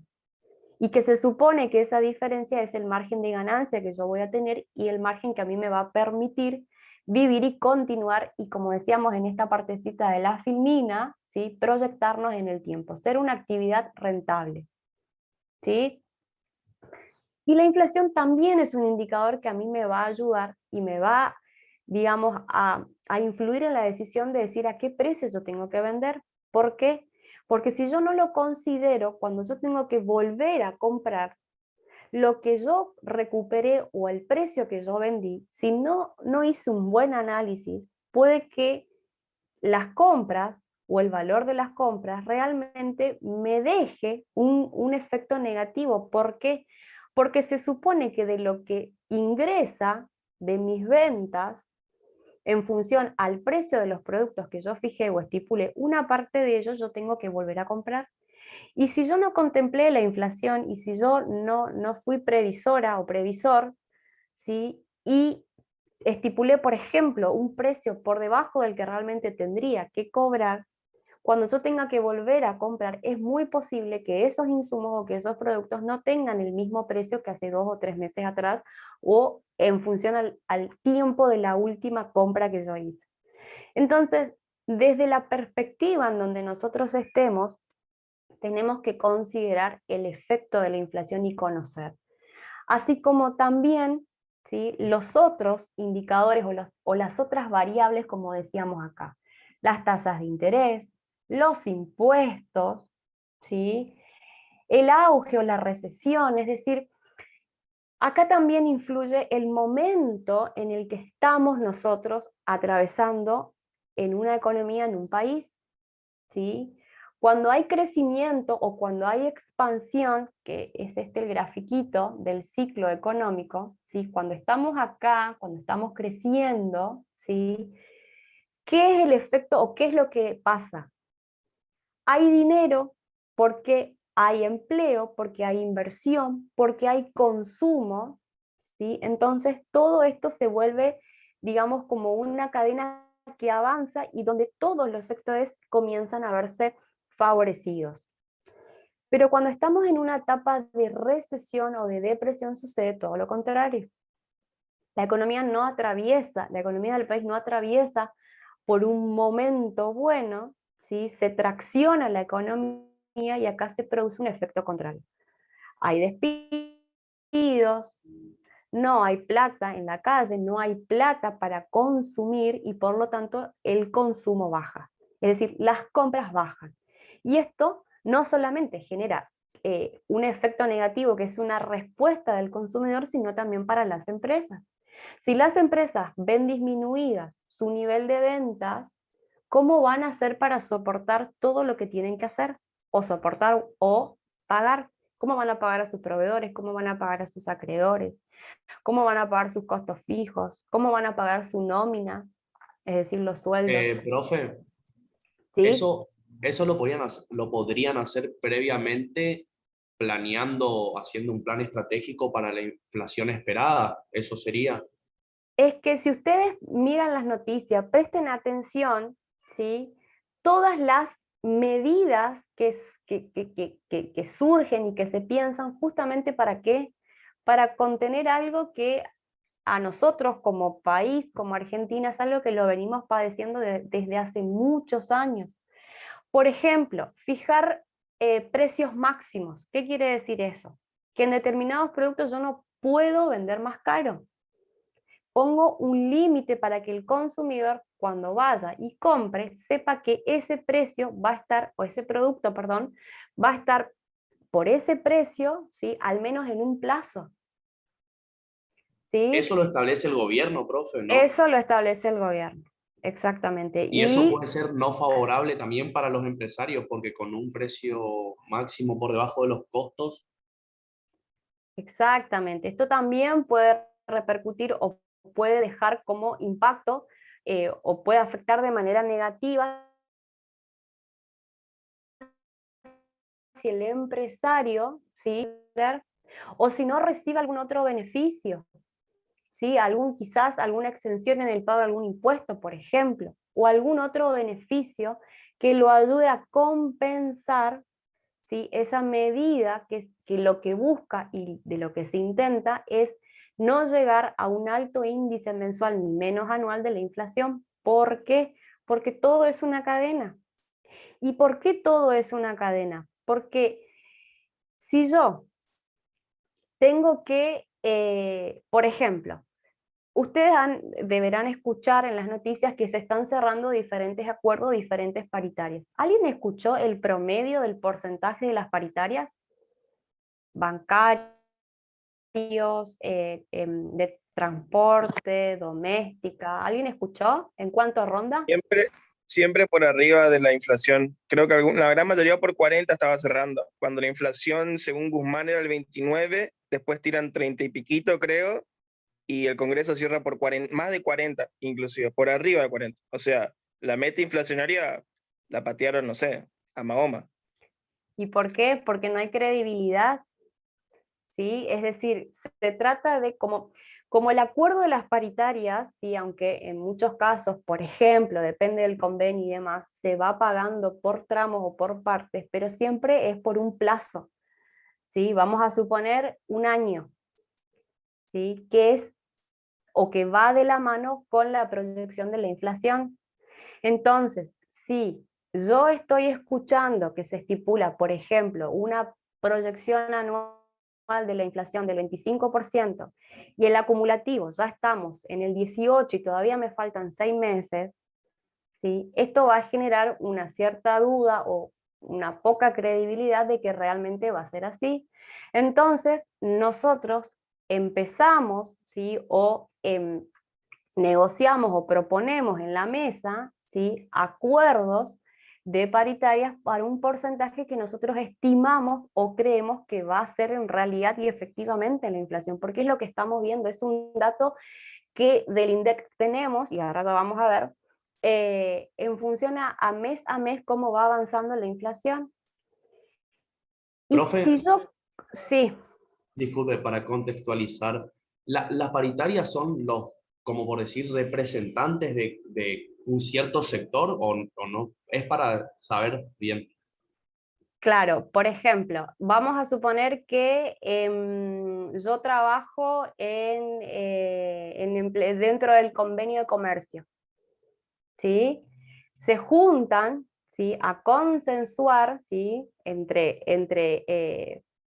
Y que se supone que esa diferencia es el margen de ganancia que yo voy a tener y el margen que a mí me va a permitir vivir y continuar, y como decíamos en esta partecita de la filmina, ¿sí?, proyectarnos en el tiempo, ser una actividad rentable, ¿sí? Y la inflación también es un indicador que a mí me va a ayudar y me va, digamos, a influir en la decisión de decir a qué precio yo tengo que vender. ¿Por qué? Porque si yo no lo considero, cuando yo tengo que volver a comprar, lo que yo recuperé o el precio que yo vendí, si no hice un buen análisis, puede que las compras o el valor de las compras realmente me deje un efecto negativo. ¿Por qué? Porque se supone que de lo que ingresa de mis ventas, en función al precio de los productos que yo fijé o estipulé, una parte de ellos yo tengo que volver a comprar. Y si yo no contemplé la inflación y si yo no fui previsora o previsor, ¿sí?, y estipulé, por ejemplo, un precio por debajo del que realmente tendría que cobrar, cuando yo tenga que volver a comprar, es muy posible que esos insumos o que esos productos no tengan el mismo precio que hace 2 o 3 meses atrás o en función al tiempo de la última compra que yo hice. Entonces, desde la perspectiva en donde nosotros estemos, tenemos que considerar el efecto de la inflación y conocer. Así como también, ¿sí?, los otros indicadores o las otras variables, como decíamos acá. Las tasas de interés, los impuestos, ¿sí?, el auge o la recesión, es decir, acá también influye el momento en el que estamos nosotros atravesando en una economía, en un país, ¿sí? Cuando hay crecimiento o cuando hay expansión, que es el grafiquito del ciclo económico, ¿sí?, cuando estamos acá, cuando estamos creciendo, ¿sí?, ¿qué es el efecto o qué es lo que pasa? Hay dinero porque hay empleo, porque hay inversión, porque hay consumo, ¿sí? Entonces todo esto se vuelve, digamos, como una cadena que avanza y donde todos los sectores comienzan a verse favorecidos. Pero cuando estamos en una etapa de recesión o de depresión sucede todo lo contrario. La economía del país no atraviesa por un momento bueno, ¿sí? Se tracciona la economía y acá se produce un efecto contrario. Hay despidos, no hay plata en la calle, no hay plata para consumir y por lo tanto el consumo baja. Es decir, las compras bajan. Y esto no solamente genera un efecto negativo que es una respuesta del consumidor, sino también para las empresas. Si las empresas ven disminuidas su nivel de ventas, ¿cómo van a hacer para soportar todo lo que tienen que hacer? O soportar o pagar. ¿Cómo van a pagar a sus proveedores? ¿Cómo van a pagar a sus acreedores? ¿Cómo van a pagar sus costos fijos? ¿Cómo van a pagar su nómina? Es decir, los sueldos. Profe, ¿Sí? eso lo podrían hacer previamente planeando, haciendo un plan estratégico para la inflación esperada. Eso sería. Es que si ustedes miran las noticias, presten atención, ¿sí?, todas las medidas que surgen y que se piensan justamente ¿para qué? Para contener algo que a nosotros como país, como Argentina, es algo que lo venimos padeciendo desde hace muchos años. Por ejemplo, fijar precios máximos. ¿Qué quiere decir eso? Que en determinados productos yo no puedo vender más caro. pongo un límite para que el consumidor, cuando vaya y compre, sepa que ese precio va a estar, o ese producto, perdón, va a estar por ese precio, ¿sí? Al menos en un plazo. ¿Sí? Eso lo establece el gobierno, profe, ¿no? Eso lo establece el gobierno, exactamente. Y eso puede ser no favorable también para los empresarios, porque con un precio máximo por debajo de los costos. Exactamente. Esto también puede repercutir o puede dejar como impacto o puede afectar de manera negativa si el empresario, ¿sí? O si no recibe algún otro beneficio, ¿sí? Quizás alguna exención en el pago de algún impuesto, por ejemplo, o algún otro beneficio que lo ayude a compensar, ¿sí? Esa medida que lo que busca y de lo que se intenta es no llegar a un alto índice mensual ni menos anual de la inflación. ¿Por qué? Porque todo es una cadena. ¿Y por qué todo es una cadena? Porque si yo tengo que, por ejemplo, ustedes deberán escuchar en las noticias que se están cerrando diferentes acuerdos, diferentes paritarias. ¿Alguien escuchó el promedio del porcentaje de las paritarias? Bancarios, de transporte, doméstica. ¿Alguien escuchó? ¿En cuánto ronda? Siempre por arriba de la inflación. Creo que la gran mayoría por 40 estaba cerrando. Cuando la inflación, según Guzmán, era el 29, después tiran 30 y piquito, creo, y el Congreso cierra por 40, más de 40, inclusive, por arriba de 40. O sea, la meta inflacionaria la patearon, no sé, a Mahoma. ¿Y por qué? Porque no hay credibilidad, ¿sí? Es decir, se trata de como el acuerdo de las paritarias, ¿sí? Aunque en muchos casos, por ejemplo, depende del convenio y demás, se va pagando por tramos o por partes, pero siempre es por un plazo, ¿sí? Vamos a suponer un año, ¿sí? Que es o que va de la mano con la proyección de la inflación. Entonces, si yo estoy escuchando que se estipula, por ejemplo, una proyección anual de la inflación del 25% y el acumulativo ya estamos en el 18 y todavía me faltan 6 meses, ¿sí? Esto va a generar una cierta duda o una poca credibilidad de que realmente va a ser así. Entonces, nosotros empezamos, ¿sí? O negociamos o proponemos en la mesa, ¿sí? Acuerdos de paritarias para un porcentaje que nosotros estimamos o creemos que va a ser en realidad y efectivamente la inflación, porque es lo que estamos viendo, es un dato que del INDEC tenemos, y ahora lo vamos a ver, en función a mes cómo va avanzando la inflación. Y Profe, si yo, sí. Disculpe, para contextualizar, las paritarias son los, como por decir, representantes de un cierto sector o no? Es para saber bien. Claro, por ejemplo, vamos a suponer que yo trabajo dentro del convenio de comercio, ¿sí? Se juntan, ¿sí? A consensuar, ¿sí? Entre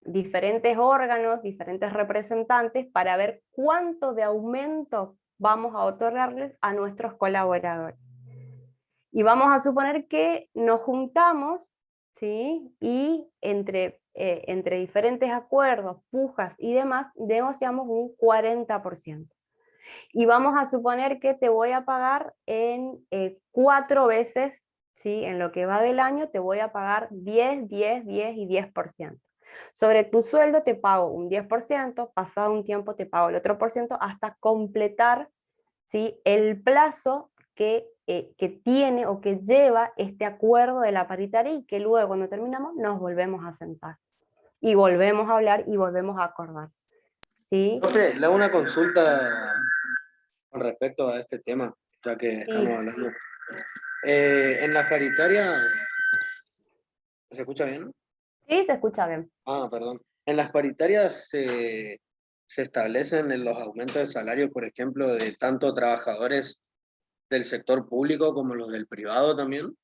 diferentes órganos, diferentes representantes, para ver cuánto de aumento vamos a otorgarles a nuestros colaboradores. Y vamos a suponer que nos juntamos, ¿sí? Y entre diferentes acuerdos, pujas y demás, negociamos un 40%. Y vamos a suponer que te voy a pagar en 4 veces, ¿sí? En lo que va del año te voy a pagar 10, 10, 10 y 10%. Sobre tu sueldo te pago un 10%, pasado un tiempo te pago el otro por ciento, hasta completar, ¿sí? El plazo que tiene o que lleva este acuerdo de la paritaria, y que luego cuando terminamos nos volvemos a sentar y volvemos a hablar y volvemos a acordar, ¿sí? Profe, le hago una consulta con respecto a este tema, ya que estamos hablando. En las paritarias, ¿se escucha bien? Sí, se escucha bien. Ah, perdón. En las paritarias se establecen en los aumentos de salario, por ejemplo, de tanto trabajadores del sector público como los del privado también.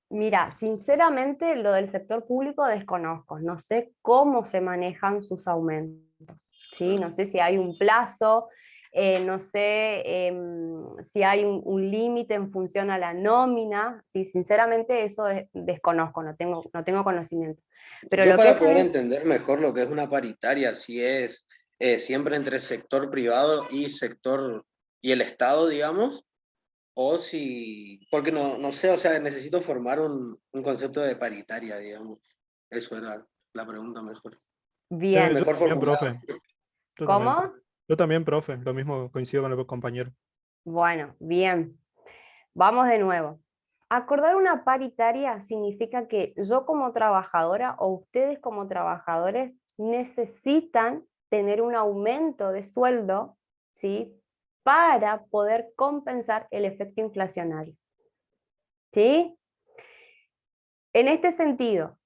Mira, sinceramente lo del sector público desconozco, no sé cómo se manejan sus aumentos, ¿sí? No sé si hay un plazo, no sé si hay un límite en función a la nómina, ¿sí? Sinceramente eso desconozco, no tengo conocimiento. Pero Yo lo que para es poder en- entender mejor lo que es una paritaria, si es siempre entre sector privado y sector y el Estado, digamos, o si, porque no sé, o sea, necesito formar un concepto de paritaria, digamos. Eso era la pregunta mejor. Bien, Yo Mejor también, formulada. profe. Yo también, ¿cómo? profe. Yo también, profe. Lo mismo, coincido con el compañero. Bueno, bien. Vamos de nuevo. Acordar una paritaria significa que yo como trabajadora o ustedes como trabajadores necesitan tener un aumento de sueldo, ¿sí? Para poder compensar el efecto inflacionario. ¿Sí? En este sentido,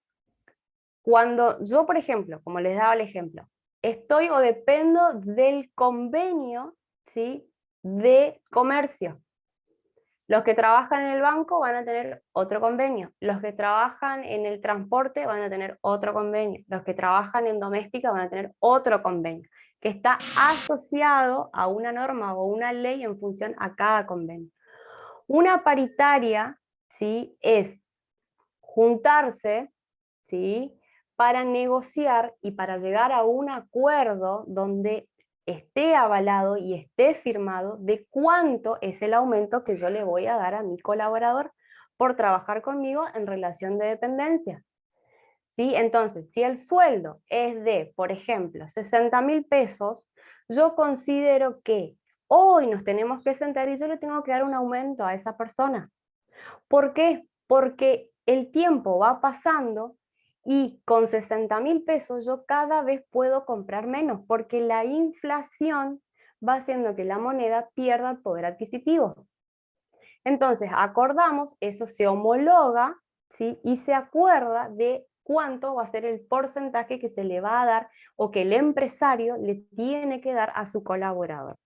cuando yo, por ejemplo, como les daba el ejemplo, estoy o dependo del convenio, ¿sí? De comercio. Los que trabajan en el banco van a tener otro convenio. Los que trabajan en el transporte van a tener otro convenio. Los que trabajan en doméstica van a tener otro convenio, que está asociado a una norma o una ley en función a cada convenio. Una paritaria, ¿sí? Es juntarse, ¿sí? Para negociar y para llegar a un acuerdo donde esté avalado y esté firmado de cuánto es el aumento que yo le voy a dar a mi colaborador por trabajar conmigo en relación de dependencia. ¿Sí? Entonces, si el sueldo es de, por ejemplo, 60.000 pesos, yo considero que hoy nos tenemos que sentar y yo le tengo que dar un aumento a esa persona. ¿Por qué? Porque el tiempo va pasando y con 60.000 pesos yo cada vez puedo comprar menos, porque la inflación va haciendo que la moneda pierda el poder adquisitivo. Entonces acordamos, eso se homologa, ¿sí? Y se acuerda de cuánto va a ser el porcentaje que se le va a dar o que el empresario le tiene que dar a su colaborador.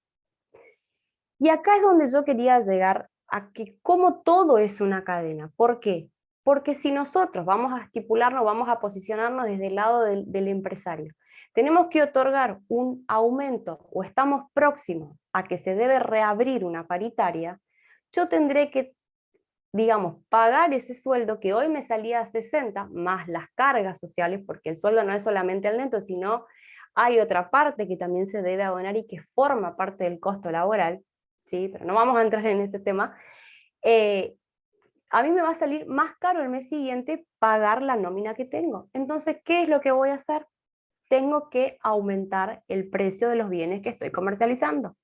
Y acá es donde yo quería llegar a que como todo es una cadena. ¿Por qué? Porque si nosotros vamos a estipularnos, vamos a posicionarnos desde el lado del empresario, tenemos que otorgar un aumento o estamos próximos a que se debe reabrir una paritaria, yo tendré que, digamos, pagar ese sueldo que hoy me salía a 60, más las cargas sociales, porque el sueldo no es solamente el neto, sino hay otra parte que también se debe abonar y que forma parte del costo laboral, ¿sí? Pero no vamos a entrar en ese tema. A mí me va a salir más caro el mes siguiente pagar la nómina que tengo. Entonces, ¿qué es lo que voy a hacer? Tengo que aumentar el precio de los bienes que estoy comercializando.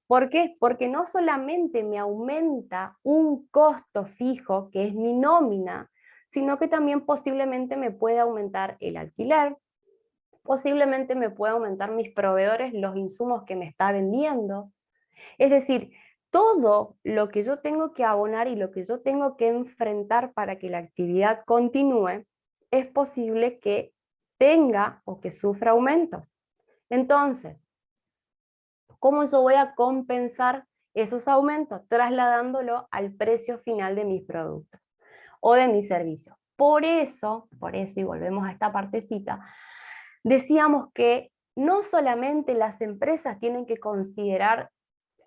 ¿Por qué? Porque no solamente me aumenta un costo fijo, que es mi nómina, sino que también posiblemente me puede aumentar el alquiler, posiblemente me puede aumentar mis proveedores, los insumos que me está vendiendo. Es decir, todo lo que yo tengo que abonar y lo que yo tengo que enfrentar para que la actividad continúe, es posible que tenga o que sufra aumentos. Entonces, ¿cómo yo voy a compensar esos aumentos? Trasladándolo al precio final de mis productos o de mis servicios. Por eso, y volvemos a esta partecita, decíamos que no solamente las empresas tienen que considerar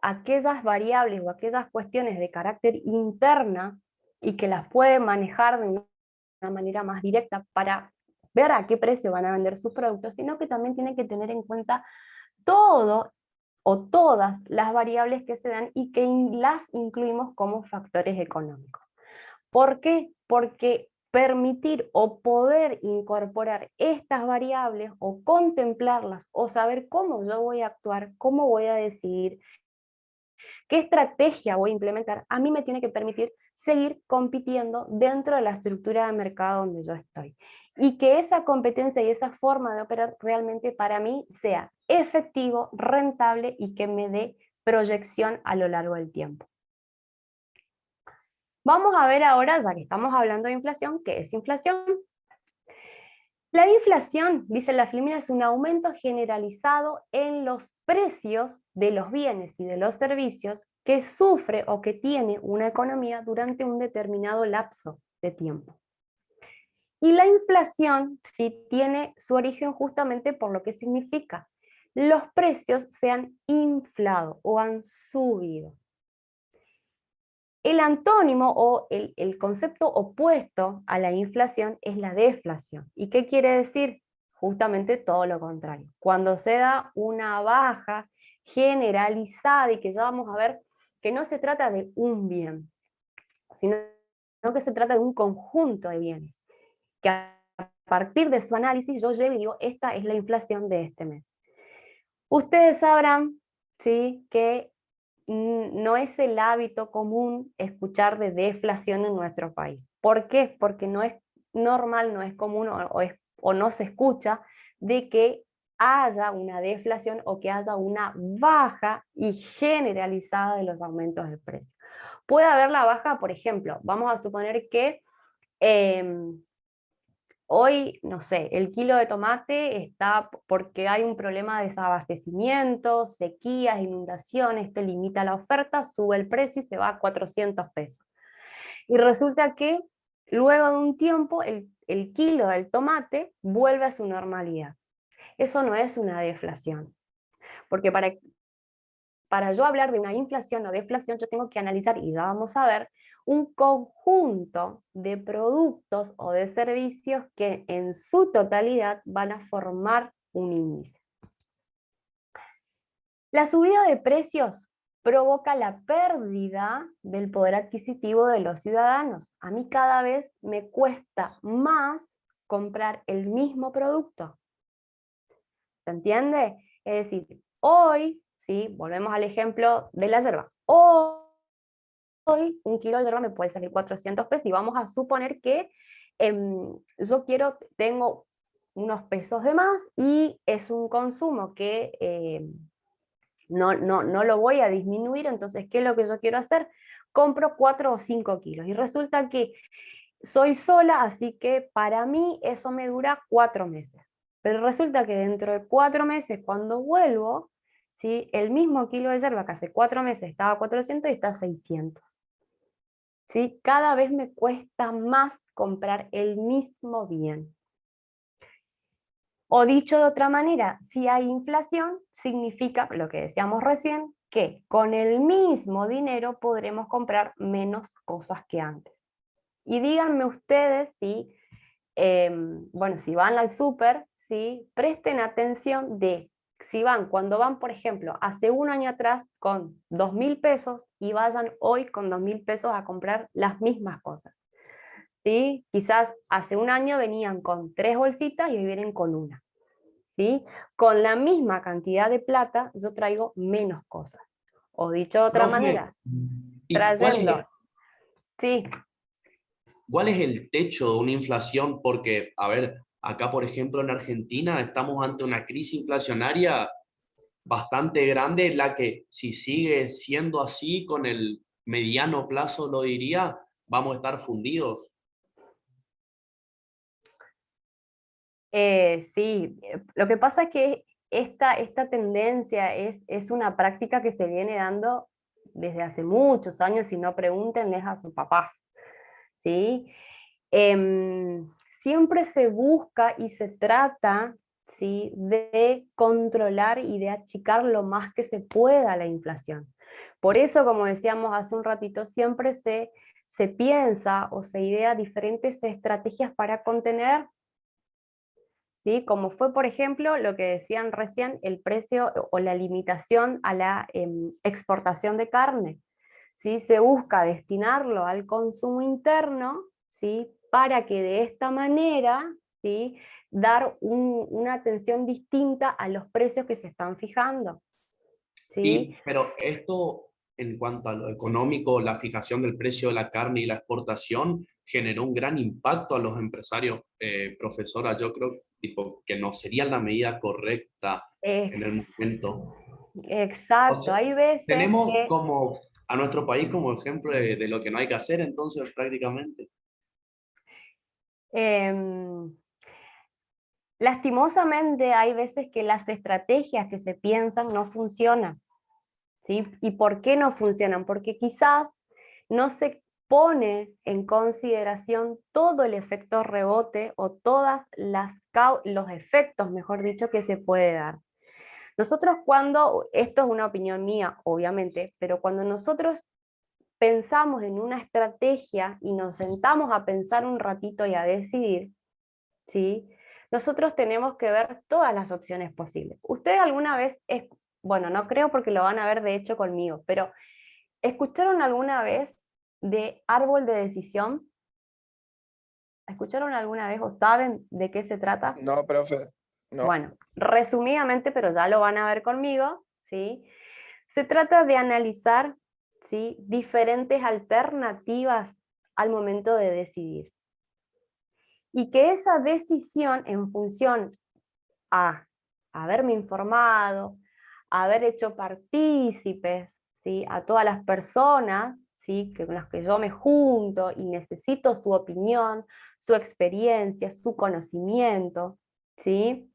aquellas variables o aquellas cuestiones de carácter interna y que las pueden manejar de una manera más directa para ver a qué precio van a vender sus productos, sino que también tienen que tener en cuenta todo o todas las variables que se dan y que las incluimos como factores económicos. ¿Por qué? Porque permitir o poder incorporar estas variables o contemplarlas o saber cómo yo voy a actuar, cómo voy a decidir, qué estrategia voy a implementar, a mí me tiene que permitir seguir compitiendo dentro de la estructura de mercado donde yo estoy. Y que esa competencia y esa forma de operar realmente para mí sea efectivo, rentable y que me dé proyección a lo largo del tiempo. Vamos a ver ahora, ya que estamos hablando de inflación, ¿qué es inflación? La inflación, dice la FLIMINA, es un aumento generalizado en los precios de los bienes y de los servicios que sufre o que tiene una economía durante un determinado lapso de tiempo. Y la inflación sí tiene su origen justamente por lo que significa. los precios se han inflado o han subido. El antónimo o el concepto opuesto a la inflación es la deflación. ¿Y qué quiere decir? Justamente todo lo contrario. Cuando se da una baja generalizada, y que ya vamos a ver que no se trata de un bien, sino que se trata de un conjunto de bienes, que a partir de su análisis yo llego y digo, esta es la inflación de este mes. Ustedes sabrán, ¿sí?, que no es el hábito común escuchar de deflación en nuestro país. ¿Por qué? Porque no es normal, no es común o no se escucha de que haya una deflación o que haya una baja y generalizada de los aumentos de precio. Puede haber la baja, por ejemplo, vamos a suponer que hoy, no sé, el kilo de tomate está porque hay un problema de desabastecimiento, sequías, inundaciones, esto limita la oferta, sube el precio y se va a 400 pesos. Y resulta que luego de un tiempo el kilo del tomate vuelve a su normalidad. Eso no es una deflación, porque para yo hablar de una inflación o deflación, yo tengo que analizar, y ya vamos a ver, un conjunto de productos o de servicios que en su totalidad van a formar un índice. La subida de precios provoca la pérdida del poder adquisitivo de los ciudadanos. A mí cada vez me cuesta más comprar el mismo producto. ¿Se entiende? Es decir, hoy, ¿sí?, volvemos al ejemplo de la yerba. Hoy un kilo de yerba me puede salir 400 pesos y vamos a suponer que yo tengo unos pesos de más y es un consumo que no lo voy a disminuir, entonces, ¿qué es lo que yo quiero hacer? Compro 4 o 5 kilos y resulta que soy sola, así que para mí eso me dura 4 meses. Pero resulta que dentro de 4 meses, cuando vuelvo, ¿sí?, el mismo kilo de yerba que hace 4 meses estaba a 400 y está a 600. ¿Sí? Cada vez me cuesta más comprar el mismo bien. O dicho de otra manera, si hay inflación, significa, lo que decíamos recién, que con el mismo dinero podremos comprar menos cosas que antes. Y díganme ustedes si, bueno, si van al súper, ¿sí?, presten atención de cuando van, por ejemplo, hace un año atrás con 2.000 pesos y vayan hoy con 2.000 pesos a comprar las mismas cosas. ¿Sí? Quizás hace un año venían con 3 bolsitas y hoy vienen con una. ¿Sí? Con la misma cantidad de plata yo traigo menos cosas. O dicho de otra manera, trayendo... Sí. ¿Cuál es el techo de una inflación? Porque, a ver, acá por ejemplo en Argentina estamos ante una crisis inflacionaria bastante grande, la que si sigue siendo así con el mediano plazo, lo diría, vamos a estar fundidos. Sí, lo que pasa es que esta tendencia es una práctica que se viene dando desde hace muchos años, y no pregúntenles a sus papás, ¿sí? Siempre se busca y se trata, ¿sí?, de controlar y de achicar lo más que se pueda la inflación. Por eso, como decíamos hace un ratito, siempre se piensa o se idea diferentes estrategias para contener, ¿sí?, como fue, por ejemplo, lo que decían recién, el precio o la limitación a la exportación de carne. ¿Sí? Se busca destinarlo al consumo interno, ¿sí?, para que de esta manera, ¿sí?, dar una atención distinta a los precios que se están fijando. ¿Sí? Pero esto, en cuanto a lo económico, la fijación del precio de la carne y la exportación, generó un gran impacto a los empresarios. Profesora, yo creo que no sería la medida correcta en el momento. Exacto, O sea, hay veces tenemos que... como a nuestro país como ejemplo de lo que no hay que hacer, entonces, prácticamente. Lastimosamente hay veces que las estrategias que se piensan no funcionan. ¿Sí? ¿Y por qué no funcionan? Porque quizás no se pone en consideración todo el efecto rebote o todos los efectos, mejor dicho, que se puede dar. Nosotros esto es una opinión mía, obviamente, pero cuando nosotros pensamos en una estrategia y nos sentamos a pensar un ratito y a decidir, ¿sí? Nosotros tenemos que ver todas las opciones posibles. Ustedes alguna vez, bueno, no creo porque lo van a ver de hecho conmigo, pero ¿escucharon alguna vez de árbol de decisión? ¿Escucharon alguna vez o saben de qué se trata? No, profe. No. Bueno, resumidamente, pero ya lo van a ver conmigo, ¿sí? Se trata de analizar, ¿sí?, diferentes alternativas al momento de decidir. Y que esa decisión, en función a haberme informado, a haber hecho partícipes, ¿sí?, a todas las personas, ¿sí?, con las que yo me junto y necesito su opinión, su experiencia, su conocimiento, ¿sí?,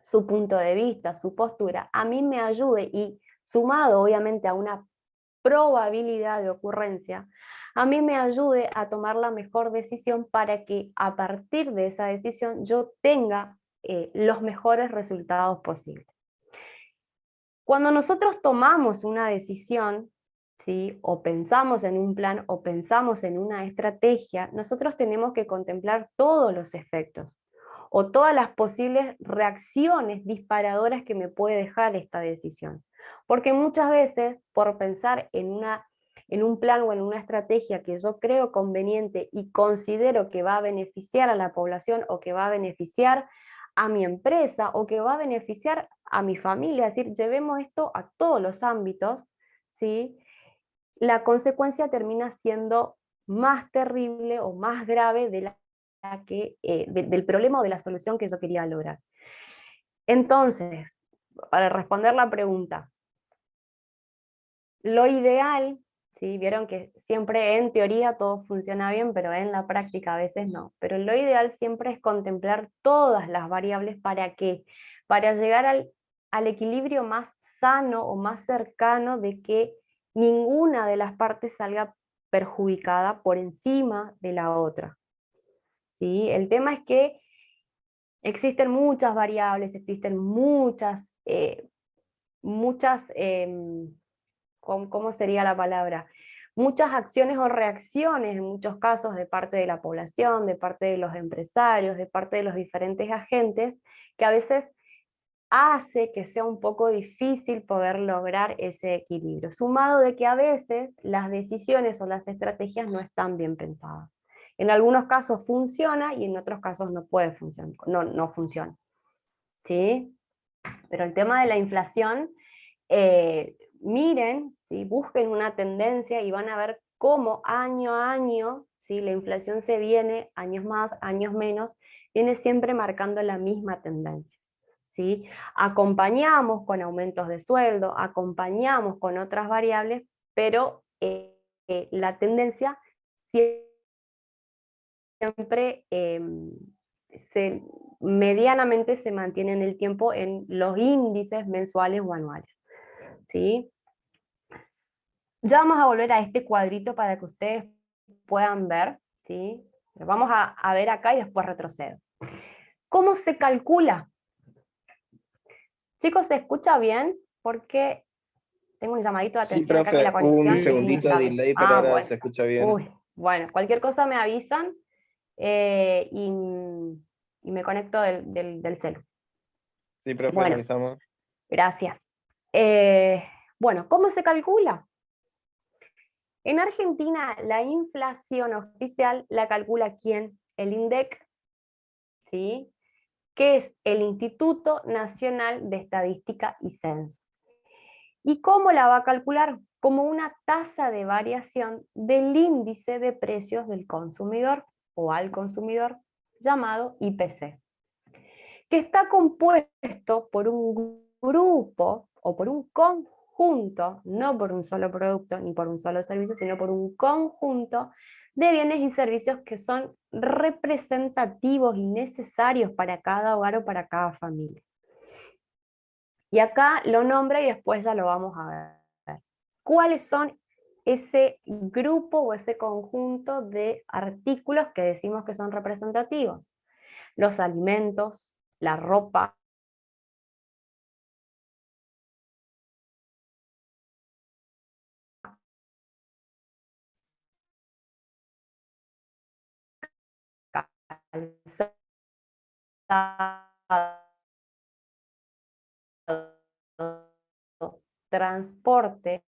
su punto de vista, su postura, a mí me ayude, y sumado obviamente a una probabilidad de ocurrencia, a mí me ayude a tomar la mejor decisión para que a partir de esa decisión yo tenga los mejores resultados posibles. Cuando nosotros tomamos una decisión, ¿sí?, o pensamos en un plan o pensamos en una estrategia, nosotros tenemos que contemplar todos los efectos o todas las posibles reacciones disparadoras que me puede dejar esta decisión. Porque muchas veces, por pensar en un plan o en una estrategia que yo creo conveniente y considero que va a beneficiar a la población o que va a beneficiar a mi empresa o que va a beneficiar a mi familia, es decir, llevemos esto a todos los ámbitos, ¿sí?, la consecuencia termina siendo más terrible o más grave de del problema o de la solución que yo quería lograr. Entonces, para responder la pregunta, lo ideal, ¿sí?, vieron que siempre en teoría todo funciona bien, pero en la práctica a veces no, pero lo ideal siempre es contemplar todas las variables. ¿Para qué? Para llegar al equilibrio más sano o más cercano de que ninguna de las partes salga perjudicada por encima de la otra, ¿sí? El tema es que existen muchas variables, existen muchas, ¿cómo sería la palabra? Muchas acciones o reacciones en muchos casos de parte de la población, de parte de los empresarios, de parte de los diferentes agentes, que a veces hace que sea un poco difícil poder lograr ese equilibrio, sumado de que a veces las decisiones o las estrategias no están bien pensadas. En algunos casos funciona y en otros casos no puede funcionar, no funciona, ¿sí? Pero el tema de la inflación, miren, ¿sí?, busquen una tendencia y van a ver cómo año a año, ¿sí?, la inflación se viene, años más, años menos, viene siempre marcando la misma tendencia, ¿sí? Acompañamos con aumentos de sueldo, acompañamos con otras variables, pero la tendencia siempre medianamente se mantiene en el tiempo en los índices mensuales o anuales, ¿sí? Ya vamos a volver a este cuadrito para que ustedes puedan ver, ¿sí? Lo vamos a ver acá y después retrocedo. ¿Cómo se calcula? Chicos, ¿se escucha bien? Porque tengo un llamadito de Sí, atención acá que la profe, hubo conexión un es segundito de inestable. delay, pero ahora Bueno. se escucha bien. Uy, bueno, cualquier cosa me avisan y me conecto del celu. Sí, profe, Bueno, le avisamos. gracias. Bueno, ¿cómo se calcula? En Argentina, la inflación oficial la calcula ¿quién? El INDEC, ¿sí?, que es el Instituto Nacional de Estadística y Censo. ¿Y cómo la va a calcular? Como una tasa de variación del índice de precios del consumidor o al consumidor, llamado IPC, que está compuesto por un grupo o por un conjunto, no por un solo producto ni por un solo servicio, sino por un conjunto de bienes y servicios que son representativos y necesarios para cada hogar o para cada familia. Y acá lo nombra y después ya lo vamos a ver. ¿Cuáles son ese grupo o ese conjunto de artículos que decimos que son representativos? Los alimentos, la ropa, transporte,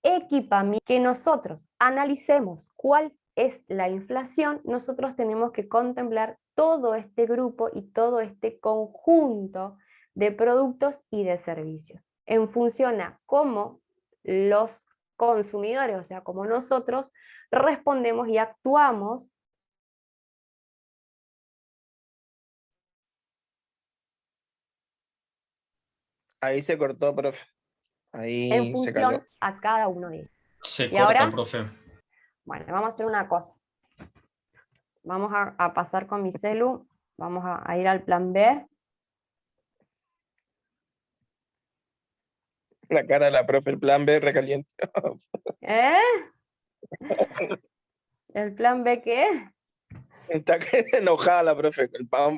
equipamiento, que nosotros analicemos cuál es la inflación, nosotros tenemos que contemplar todo este grupo y todo este conjunto de productos y de servicios, en función a cómo los consumidores, o sea, cómo nosotros respondemos y actuamos. Ahí se cortó, profe. En Ahí se cayó. función a cada uno de ellos. Se ¿Y corta, ahora? profe. Bueno, vamos a hacer una cosa. Vamos a pasar con mi celu, vamos a ir al plan B. La cara de la profe, el plan B recaliente. ¿Eh? ¿El plan B qué es? Está enojada la profe.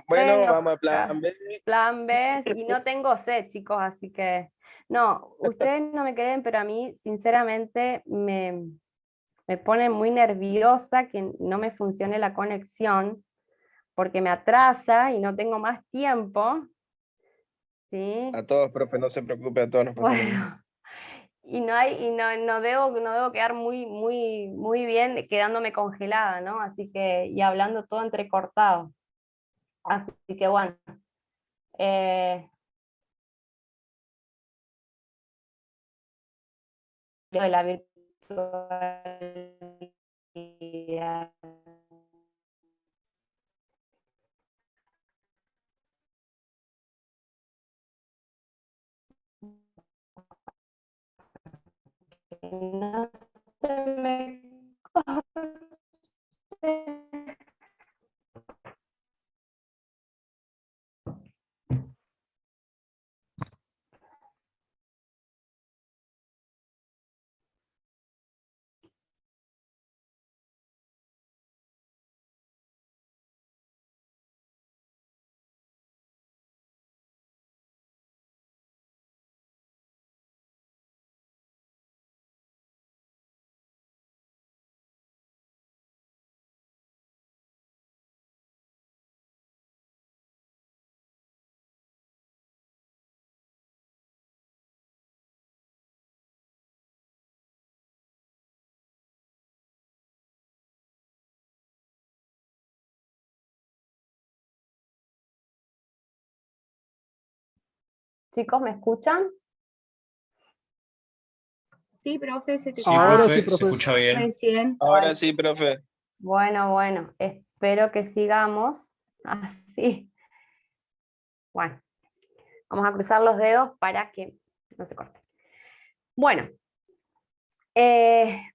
Bueno, vamos al plan B. Plan B, y no tengo sed, chicos, así que... No, ustedes no me creen, pero a mí, sinceramente, me pone muy nerviosa que no me funcione la conexión, porque me atrasa y no tengo más tiempo. ¿Sí? A todos, profe, no se preocupe, a todos nos pasa lo mismo. Bueno, no debo quedar muy bien quedándome congelada, ¿no? Así que, y hablando todo entrecortado. Así que bueno. De la virtualidad. No se me corte. Chicos, ¿me escuchan? Sí, profe, se te Sí, Ahora profe, sí, se profe. escucha bien. recién. Ahora sí, profe. Bueno, espero que sigamos así. Bueno, vamos a cruzar los dedos para que no se corte. Bueno,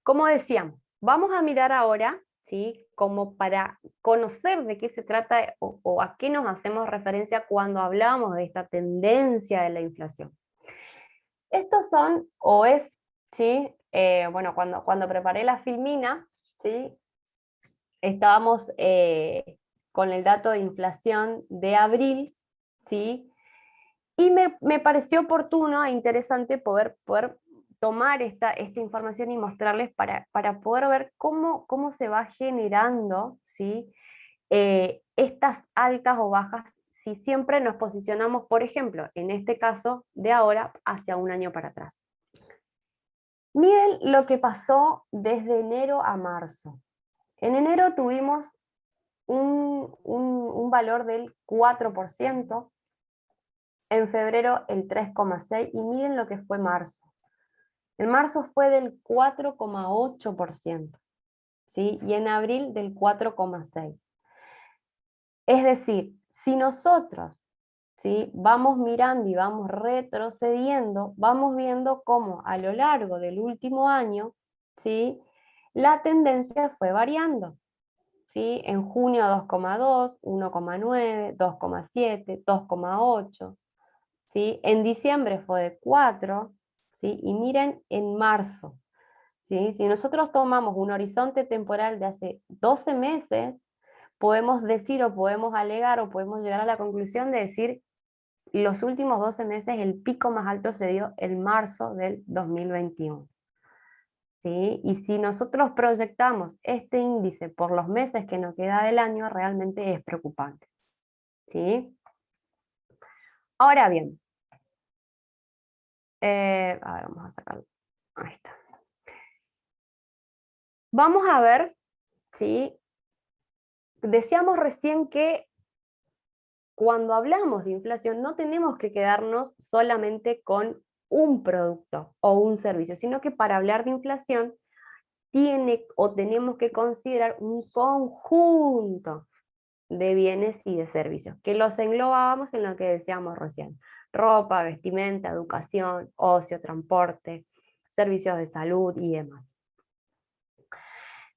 como decíamos, vamos a mirar ahora, ¿sí? Como para conocer de qué se trata o a qué nos hacemos referencia cuando hablamos de esta tendencia de la inflación. Estos son, o es, ¿sí? Bueno, cuando preparé la filmina, ¿sí? Estábamos con el dato de inflación de abril, ¿sí? Y me pareció oportuno e interesante poder tomar esta información y mostrarles para poder ver cómo se va generando, ¿sí? Estas altas o bajas, si siempre nos posicionamos, por ejemplo, en este caso de ahora, hacia un año para atrás. Miren lo que pasó desde enero a marzo. En enero tuvimos un valor del 4%, en febrero el 3,6%, y miren lo que fue marzo. En marzo fue del 4,8%, ¿sí? Y en abril del 4,6%. Es decir, si nosotros, ¿sí? Vamos mirando y vamos retrocediendo, vamos viendo cómo a lo largo del último año, ¿sí? La tendencia fue variando. ¿Sí? En junio 2,2, 1,9, 2,7, 2,8. ¿Sí? En diciembre fue de 4, ¿sí? Y miren en marzo. ¿Sí? Si nosotros tomamos un horizonte temporal de hace 12 meses, podemos decir o podemos alegar o podemos llegar a la conclusión de decir los últimos 12 meses el pico más alto se dio en marzo del 2021. ¿sí? Y si nosotros proyectamos este índice por los meses que nos queda del año, realmente es preocupante, ¿sí? Ahora bien, a ver, vamos a sacarlo. Ahí está. Vamos a ver, ¿sí? Decíamos recién que cuando hablamos de inflación no tenemos que quedarnos solamente con un producto o un servicio, sino que para hablar de inflación tenemos que considerar un conjunto de bienes y de servicios, que los englobábamos en lo que decíamos recién: ropa, vestimenta, educación, ocio, transporte, servicios de salud y demás.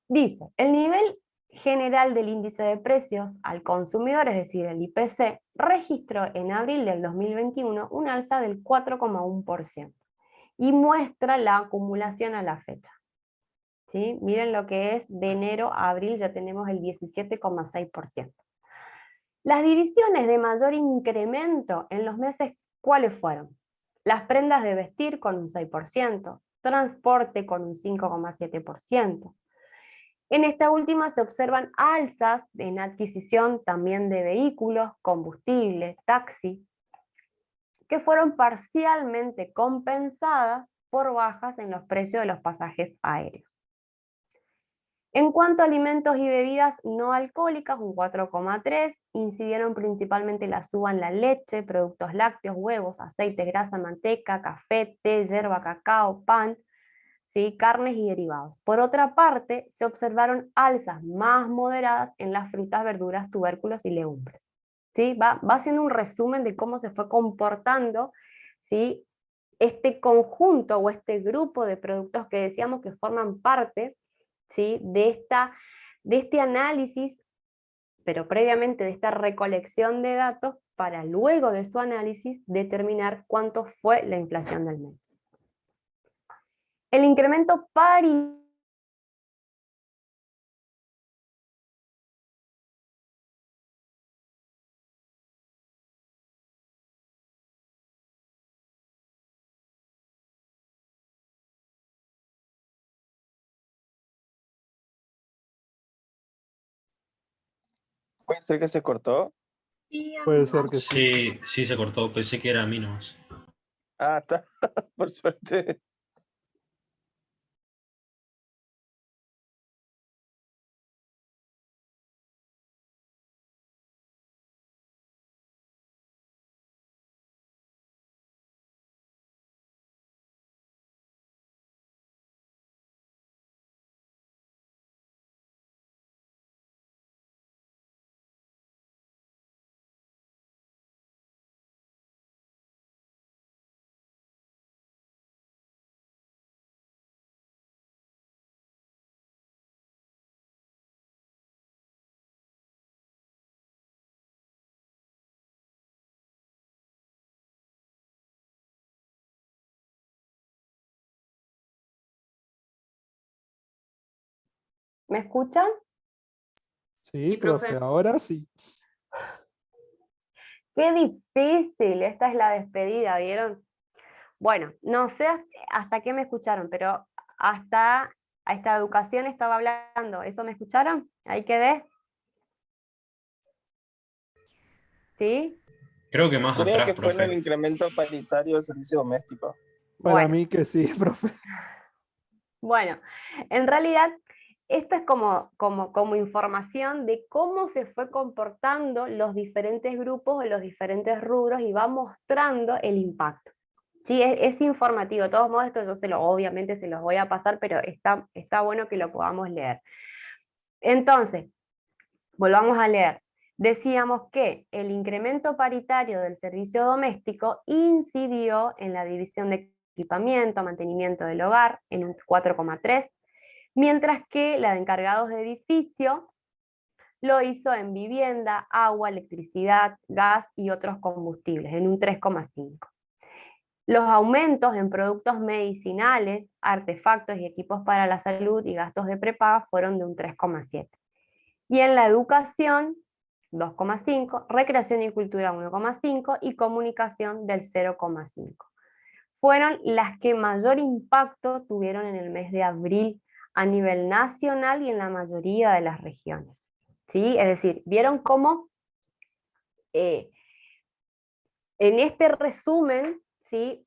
Dice, el nivel general del índice de precios al consumidor, es decir, el IPC, registró en abril del 2021 un alza del 4,1% y muestra la acumulación a la fecha. ¿Sí? Miren lo que es de enero a abril, ya tenemos el 17,6%. Las divisiones de mayor incremento en los meses, ¿cuáles fueron? Las prendas de vestir con un 6%, transporte con un 5,7%. En esta última se observan alzas en adquisición también de vehículos, combustible, taxi, que fueron parcialmente compensadas por bajas en los precios de los pasajes aéreos. En cuanto a alimentos y bebidas no alcohólicas, un 4,3%, incidieron principalmente la suba en la leche, productos lácteos, huevos, aceite, grasa, manteca, café, té, yerba, cacao, pan, ¿sí? Carnes y derivados. Por otra parte, se observaron alzas más moderadas en las frutas, verduras, tubérculos y legumbres. ¿Sí? Va haciendo un resumen de cómo se fue comportando, ¿sí? Este conjunto o este grupo de productos que decíamos que forman parte, ¿sí? de este análisis, pero previamente de esta recolección de datos, para luego de su análisis determinar cuánto fue la inflación del mes. El incremento paritario ¿Puede ser que se cortó? Sí, Puede ser que sí. Sí, sí se cortó, pensé que era a mí nomás. Ah, está. Por suerte. ¿Me escuchan? Sí, profe, ahora sí. Qué difícil, esta es la despedida, ¿vieron? Bueno, no sé hasta qué me escucharon, pero hasta a esta educación estaba hablando. ¿Eso me escucharon? Ahí quedé. ¿Sí? Creo que más Creo atrás, que fue en el profe. incremento paritario de servicio doméstico. Para Bueno. mí que sí, profe. Bueno, en realidad esto es como información de cómo se fue comportando los diferentes grupos o los diferentes rubros y va mostrando el impacto. Sí, es informativo. De todos modos, esto yo obviamente se los voy a pasar, pero está bueno que lo podamos leer. Entonces, volvamos a leer. Decíamos que el incremento paritario del servicio doméstico incidió en la división de equipamiento, mantenimiento del hogar, en un 4,3%, mientras que la de encargados de edificio lo hizo en vivienda, agua, electricidad, gas y otros combustibles, en un 3,5%. Los aumentos en productos medicinales, artefactos y equipos para la salud y gastos de prepaga fueron de un 3,7%. Y en la educación, 2,5%, recreación y cultura 1,5% y comunicación del 0,5%. fueron las que mayor impacto tuvieron en el mes de abril a nivel nacional y en la mayoría de las regiones. ¿Sí? Es decir, vieron cómo en este resumen, ¿sí?,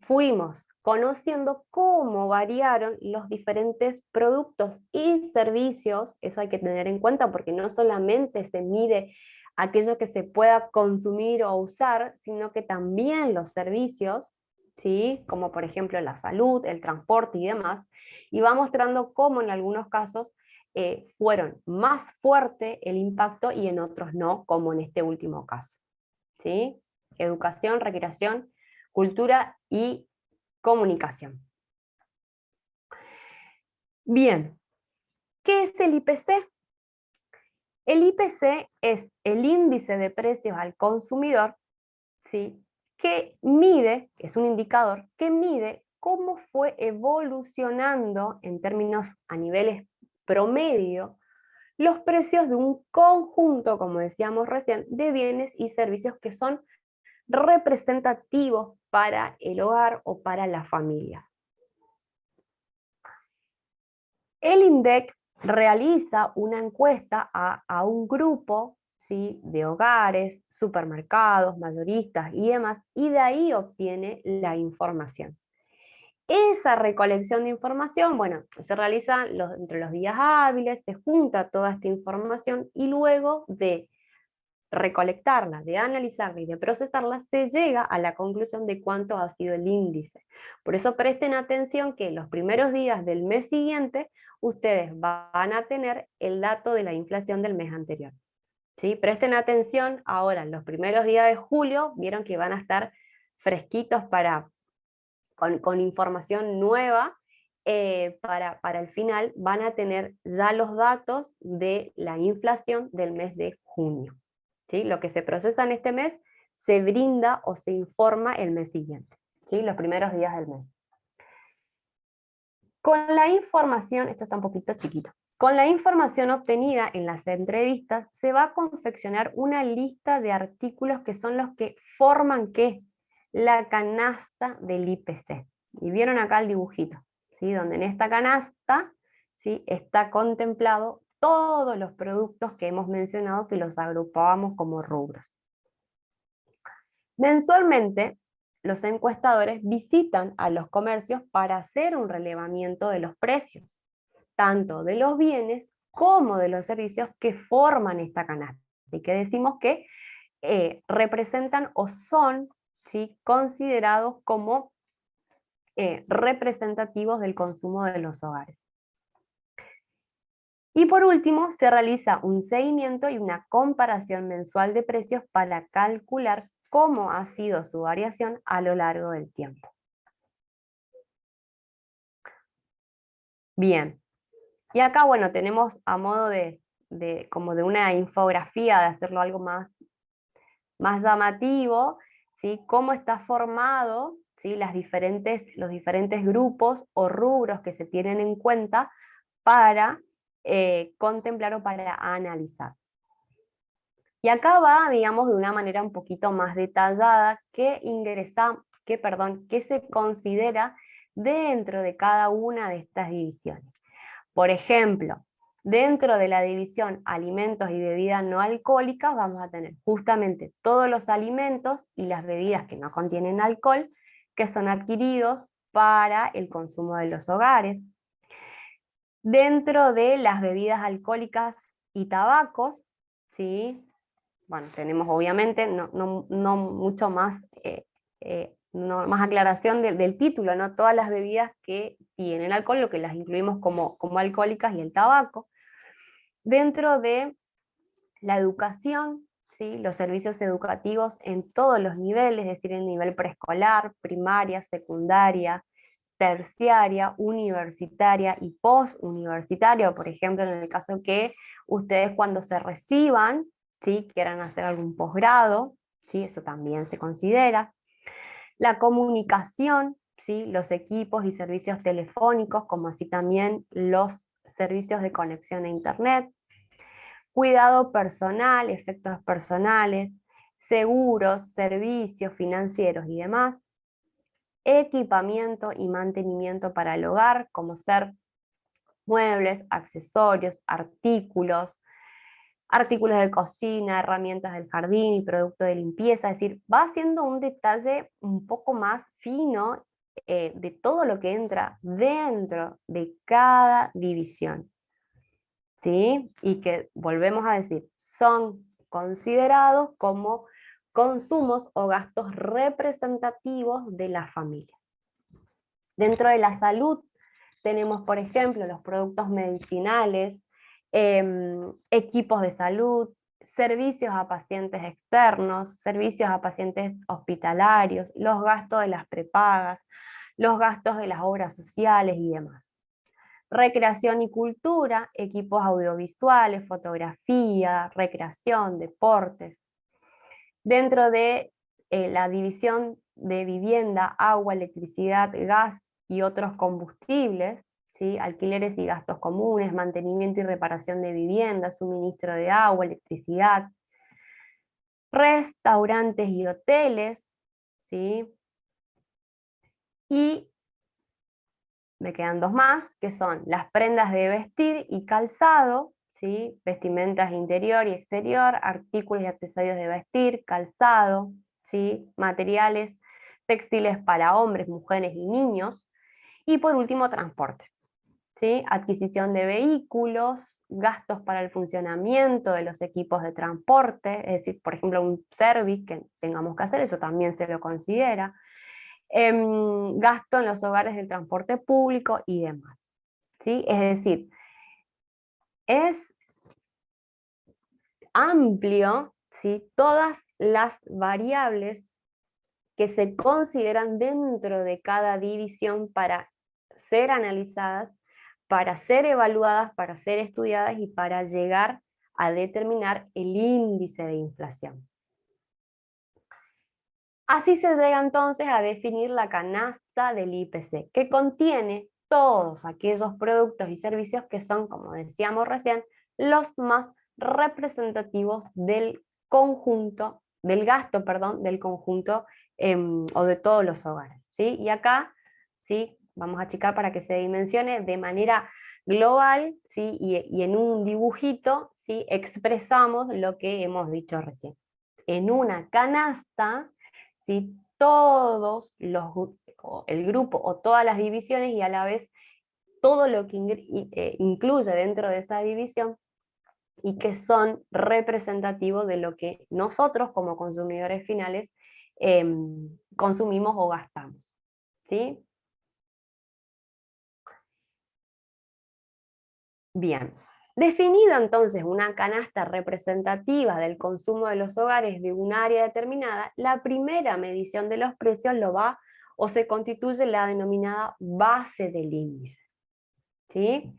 fuimos conociendo cómo variaron los diferentes productos y servicios. Eso hay que tener en cuenta porque no solamente se mide aquello que se pueda consumir o usar, sino que también los servicios, ¿sí?, como por ejemplo la salud, el transporte y demás, y va mostrando cómo en algunos casos fueron más fuerte el impacto y en otros no, como en este último caso. ¿Sí? Educación, recreación, cultura y comunicación. Bien, ¿qué es el IPC? El IPC es el índice de precios al consumidor, ¿sí?, que mide, es un indicador, que mide cómo fue evolucionando en términos a niveles promedio los precios de un conjunto, como decíamos recién, de bienes y servicios que son representativos para el hogar o para la familia. El INDEC realiza una encuesta a un grupo, ¿sí?, de hogares, supermercados, mayoristas y demás, y de ahí obtiene la información. Esa recolección de información, bueno, se realiza entre los días hábiles, se junta toda esta información y luego de recolectarla, de analizarla y de procesarla, se llega a la conclusión de cuánto ha sido el índice. Por eso presten atención que los primeros días del mes siguiente ustedes van a tener el dato de la inflación del mes anterior. ¿Sí? Presten atención ahora, los primeros días de julio, vieron que van a estar fresquitos con información nueva, para el final van a tener ya los datos de la inflación del mes de junio. ¿Sí? Lo que se procesa en este mes se brinda o se informa el mes siguiente, ¿sí?, los primeros días del mes. Con la información, esto está un poquito chiquito, con la información obtenida en las entrevistas se va a confeccionar una lista de artículos que son los que forman ¿qué? La canasta del IPC. Y vieron acá el dibujito, ¿sí?, donde en esta canasta, ¿sí?, está contemplado todos los productos que hemos mencionado que los agrupábamos como rubros. Mensualmente, los encuestadores visitan a los comercios para hacer un relevamiento de los precios, tanto de los bienes como de los servicios que forman esta canasta, y que decimos que representan o son, ¿sí?, considerados como representativos del consumo de los hogares. Y por último, se realiza un seguimiento y una comparación mensual de precios para calcular cómo ha sido su variación a lo largo del tiempo. Bien, y acá, bueno, tenemos a modo como de una infografía, de hacerlo algo más llamativo, ¿sí?, cómo está formado, ¿sí?, los diferentes grupos o rubros que se tienen en cuenta para contemplar o para analizar. Y acá va, digamos, de una manera un poquito más detallada qué se considera dentro de cada una de estas divisiones. Por ejemplo, dentro de la división alimentos y bebidas no alcohólicas vamos a tener justamente todos los alimentos y las bebidas que no contienen alcohol, que son adquiridos para el consumo de los hogares. Dentro de las bebidas alcohólicas y tabacos, ¿sí?, bueno, tenemos obviamente no mucho más, más aclaración del título, ¿no?, todas las bebidas que tienen alcohol, lo que las incluimos como alcohólicas, y el tabaco. Dentro de la educación, ¿sí?, los servicios educativos en todos los niveles, es decir, en nivel preescolar, primaria, secundaria, terciaria, universitaria y postuniversitaria, por ejemplo, en el caso que ustedes cuando se reciban, ¿sí?, quieran hacer algún posgrado, ¿sí?, eso también se considera. La comunicación, ¿sí?, los equipos y servicios telefónicos, como así también los servicios de conexión a internet. Cuidado personal, efectos personales, seguros, servicios financieros y demás. equipamiento y mantenimiento para el hogar, como ser muebles, accesorios, artículos de cocina, herramientas del jardín y productos de limpieza, es decir, va haciendo un detalle un poco más fino de todo lo que entra dentro de cada división, ¿sí? Y que, volvemos a decir, son considerados como consumos o gastos representativos de la familia. Dentro de la salud tenemos, por ejemplo, los productos medicinales, equipos de salud, servicios a pacientes externos, servicios a pacientes hospitalarios, los gastos de las prepagas, los gastos de las obras sociales y demás. Recreación y cultura, equipos audiovisuales, fotografía, recreación, deportes. Dentro de la división de vivienda, agua, electricidad, gas y otros combustibles, ¿sí? Alquileres y gastos comunes, mantenimiento y reparación de viviendas, suministro de agua, electricidad, restaurantes y hoteles, ¿sí? Y me quedan dos más, que son las prendas de vestir y calzado, ¿sí? Vestimentas interior y exterior, artículos y accesorios de vestir, calzado, ¿sí? Materiales textiles para hombres, mujeres y niños, y por último transporte, ¿sí? Adquisición de vehículos, gastos para el funcionamiento de los equipos de transporte, es decir, por ejemplo, un service que tengamos que hacer, eso también se lo considera, gasto en los hogares del transporte público y demás, ¿sí? Es decir, es amplio, ¿sí? Todas las variables que se consideran dentro de cada división para ser analizadas, para ser evaluadas, para ser estudiadas y para llegar a determinar el índice de inflación. Así se llega entonces a definir la canasta del IPC, que contiene todos aquellos productos y servicios que son, como decíamos recién, los más representativos del conjunto, del gasto, perdón, del conjunto o de todos los hogares, ¿sí? Y acá, ¿sí? Vamos a achicar para que se dimensione de manera global, ¿sí? Y en un dibujito, ¿sí? Expresamos lo que hemos dicho recién. En una canasta, ¿sí? Todos el grupo o todas las divisiones y a la vez todo lo que incluye dentro de esa división y que son representativos de lo que nosotros como consumidores finales consumimos o gastamos, ¿sí? Bien, definida entonces una canasta representativa del consumo de los hogares de un área determinada, la primera medición de los precios lo va o se constituye la denominada base del índice, ¿sí?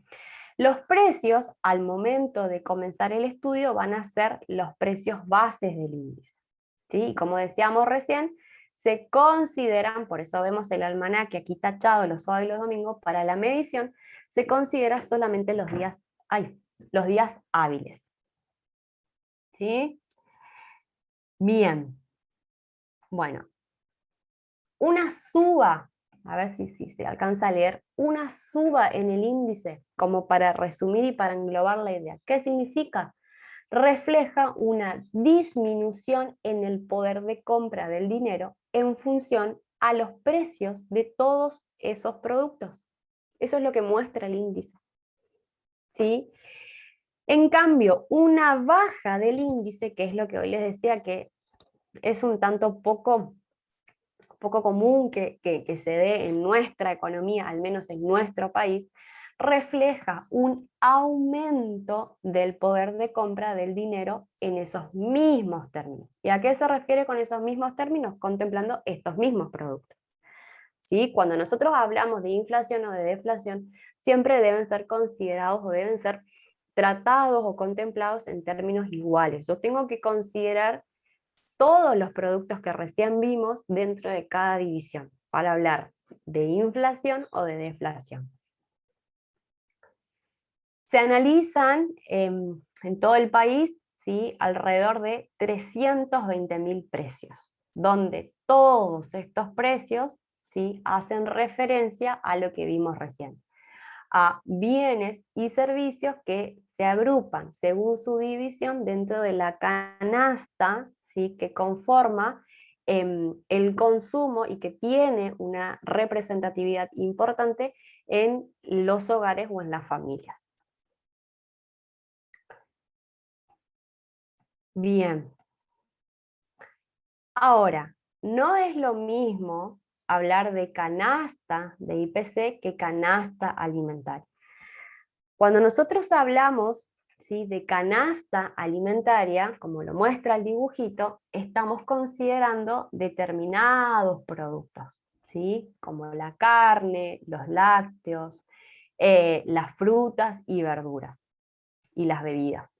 Los precios al momento de comenzar el estudio van a ser los precios bases del índice, ¿sí? Y como decíamos recién, se consideran, por eso vemos el almanaque aquí tachado los sábados y los domingos, para la medición se considera solamente los días hábiles, ¿sí? Bien, bueno, una suba, a ver si se alcanza a leer, una suba en el índice, como para resumir y para englobar la idea. ¿Qué significa? Refleja una disminución en el poder de compra del dinero en función a los precios de todos esos productos. Eso es lo que muestra el índice, ¿sí? En cambio, una baja del índice, que es lo que hoy les decía que es un tanto poco común que se dé en nuestra economía, al menos en nuestro país, refleja un aumento del poder de compra del dinero en esos mismos términos. ¿Y a qué se refiere con esos mismos términos? Contemplando estos mismos productos, ¿sí? Cuando nosotros hablamos de inflación o de deflación, siempre deben ser considerados o deben ser tratados o contemplados en términos iguales. Yo tengo que considerar todos los productos que recién vimos dentro de cada división para hablar de inflación o de deflación. Se analizan en todo el país, ¿sí? Alrededor de 320.000 precios, donde todos estos precios ¿sí? Hacen referencia a lo que vimos recién, a bienes y servicios que se agrupan según su división dentro de la canasta, ¿sí? Que conforma el consumo y que tiene una representatividad importante en los hogares o en las familias. Bien. Ahora, no es lo mismo hablar de canasta de IPC que canasta alimentaria. Cuando nosotros hablamos, ¿sí?, de canasta alimentaria, como lo muestra el dibujito, estamos considerando determinados productos, ¿sí?, como la carne, los lácteos, las frutas y verduras, y las bebidas,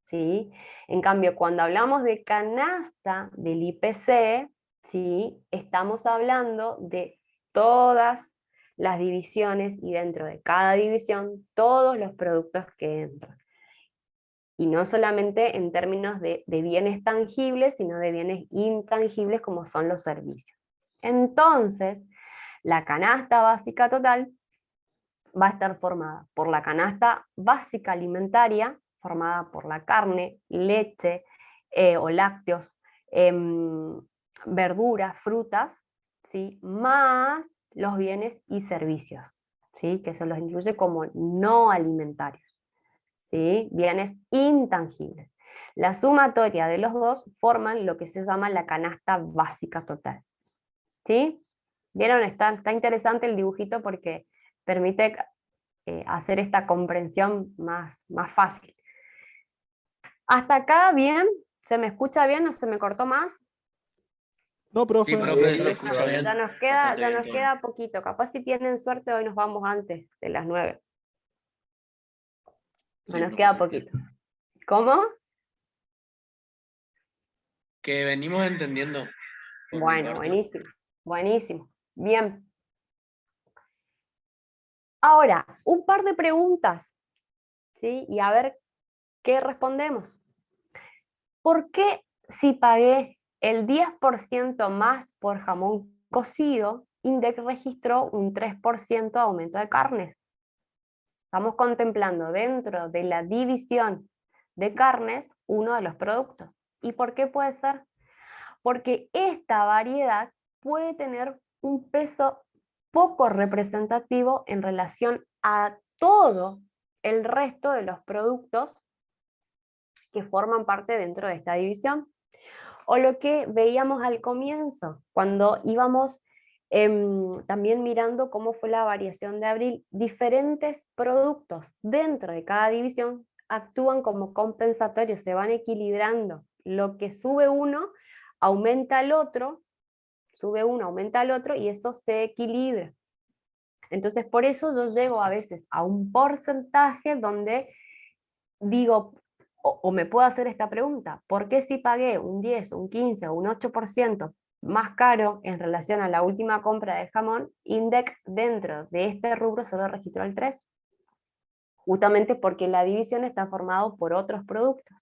¿sí? En cambio, cuando hablamos de canasta del IPC, ¿sí?, estamos hablando de todas las divisiones y dentro de cada división todos los productos que entran. Y no solamente en términos de bienes tangibles, sino de bienes intangibles como son los servicios. Entonces, la canasta básica total va a estar formada por la canasta básica alimentaria, formada por la carne, leche o lácteos, verduras, frutas, ¿sí?, más los bienes y servicios, ¿sí?, que se los incluye como no alimentarios, ¿sí?, bienes intangibles. La sumatoria de los dos forman lo que se llama la canasta básica total, ¿sí? ¿Vieron? Está interesante el dibujito porque permite hacer esta comprensión más fácil. ¿Hasta acá bien? ¿Se me escucha bien? ¿No se me cortó más? No, profe. Sí, profe, se Sí, escucha bien. Ya nos Bastante bien todo. queda poquito. Capaz si tienen suerte hoy nos vamos antes de las 9. Sí, Nos profe, queda sí. poquito. ¿Cómo? Que venimos entendiendo. Por mi Bueno, parte. buenísimo. Buenísimo. Bien. Ahora, un par de preguntas, ¿sí? Y a ver qué respondemos. ¿Por qué si pagué el 10% más por jamón cocido, INDEC registró un 3% aumento de carnes? Estamos contemplando dentro de la división de carnes uno de los productos. ¿Y por qué puede ser? Porque esta variedad puede tener un peso poco representativo en relación a todo el resto de los productos que forman parte dentro de esta división. O lo que veíamos al comienzo, cuando íbamos también mirando cómo fue la variación de abril, diferentes productos dentro de cada división actúan como compensatorios, se van equilibrando. Lo que sube uno, aumenta el otro, sube uno, aumenta el otro, y eso se equilibra. Entonces, por eso yo llego a veces a un porcentaje donde digo, o me puedo hacer esta pregunta, ¿por qué si pagué un 10, un 15 o un 8% más caro en relación a la última compra de jamón, INDEC dentro de este rubro solo registró el 3%? Justamente porque la división está formada por otros productos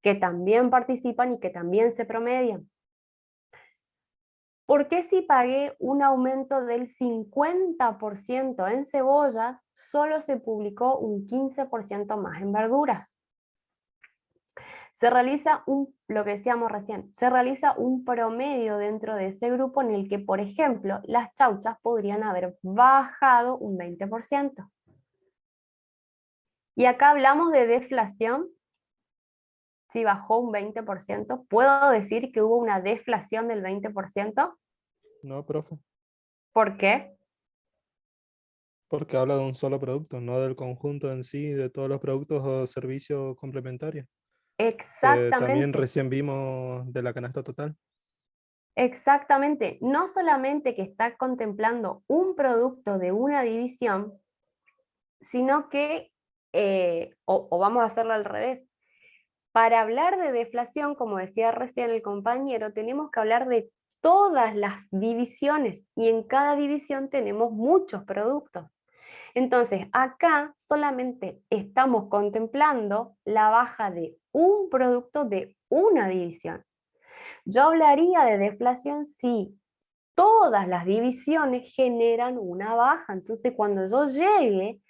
que también participan y que también se promedian. ¿Por qué si pagué un aumento del 50% en cebollas, solo se publicó un 15% más en verduras? Se realiza lo que decíamos recién, se realiza un promedio dentro de ese grupo en el que, por ejemplo, las chauchas podrían haber bajado un 20%. Y acá hablamos de deflación. Si bajó un 20%, ¿puedo decir que hubo una deflación del 20%? No, profe. ¿Por qué? Porque habla de un solo producto, no del conjunto en sí, de todos los productos o servicios complementarios. También Exactamente. recién vimos de la canasta total. Exactamente. No solamente que está contemplando un producto de una división, sino que, o vamos a hacerlo al revés, para hablar de deflación, como decía recién el compañero, tenemos que hablar de todas las divisiones, y en cada división tenemos muchos productos. Entonces, acá solamente estamos contemplando la baja de un producto de una división. Yo hablaría de deflación si todas las divisiones generan una baja. Entonces, cuando yo llegue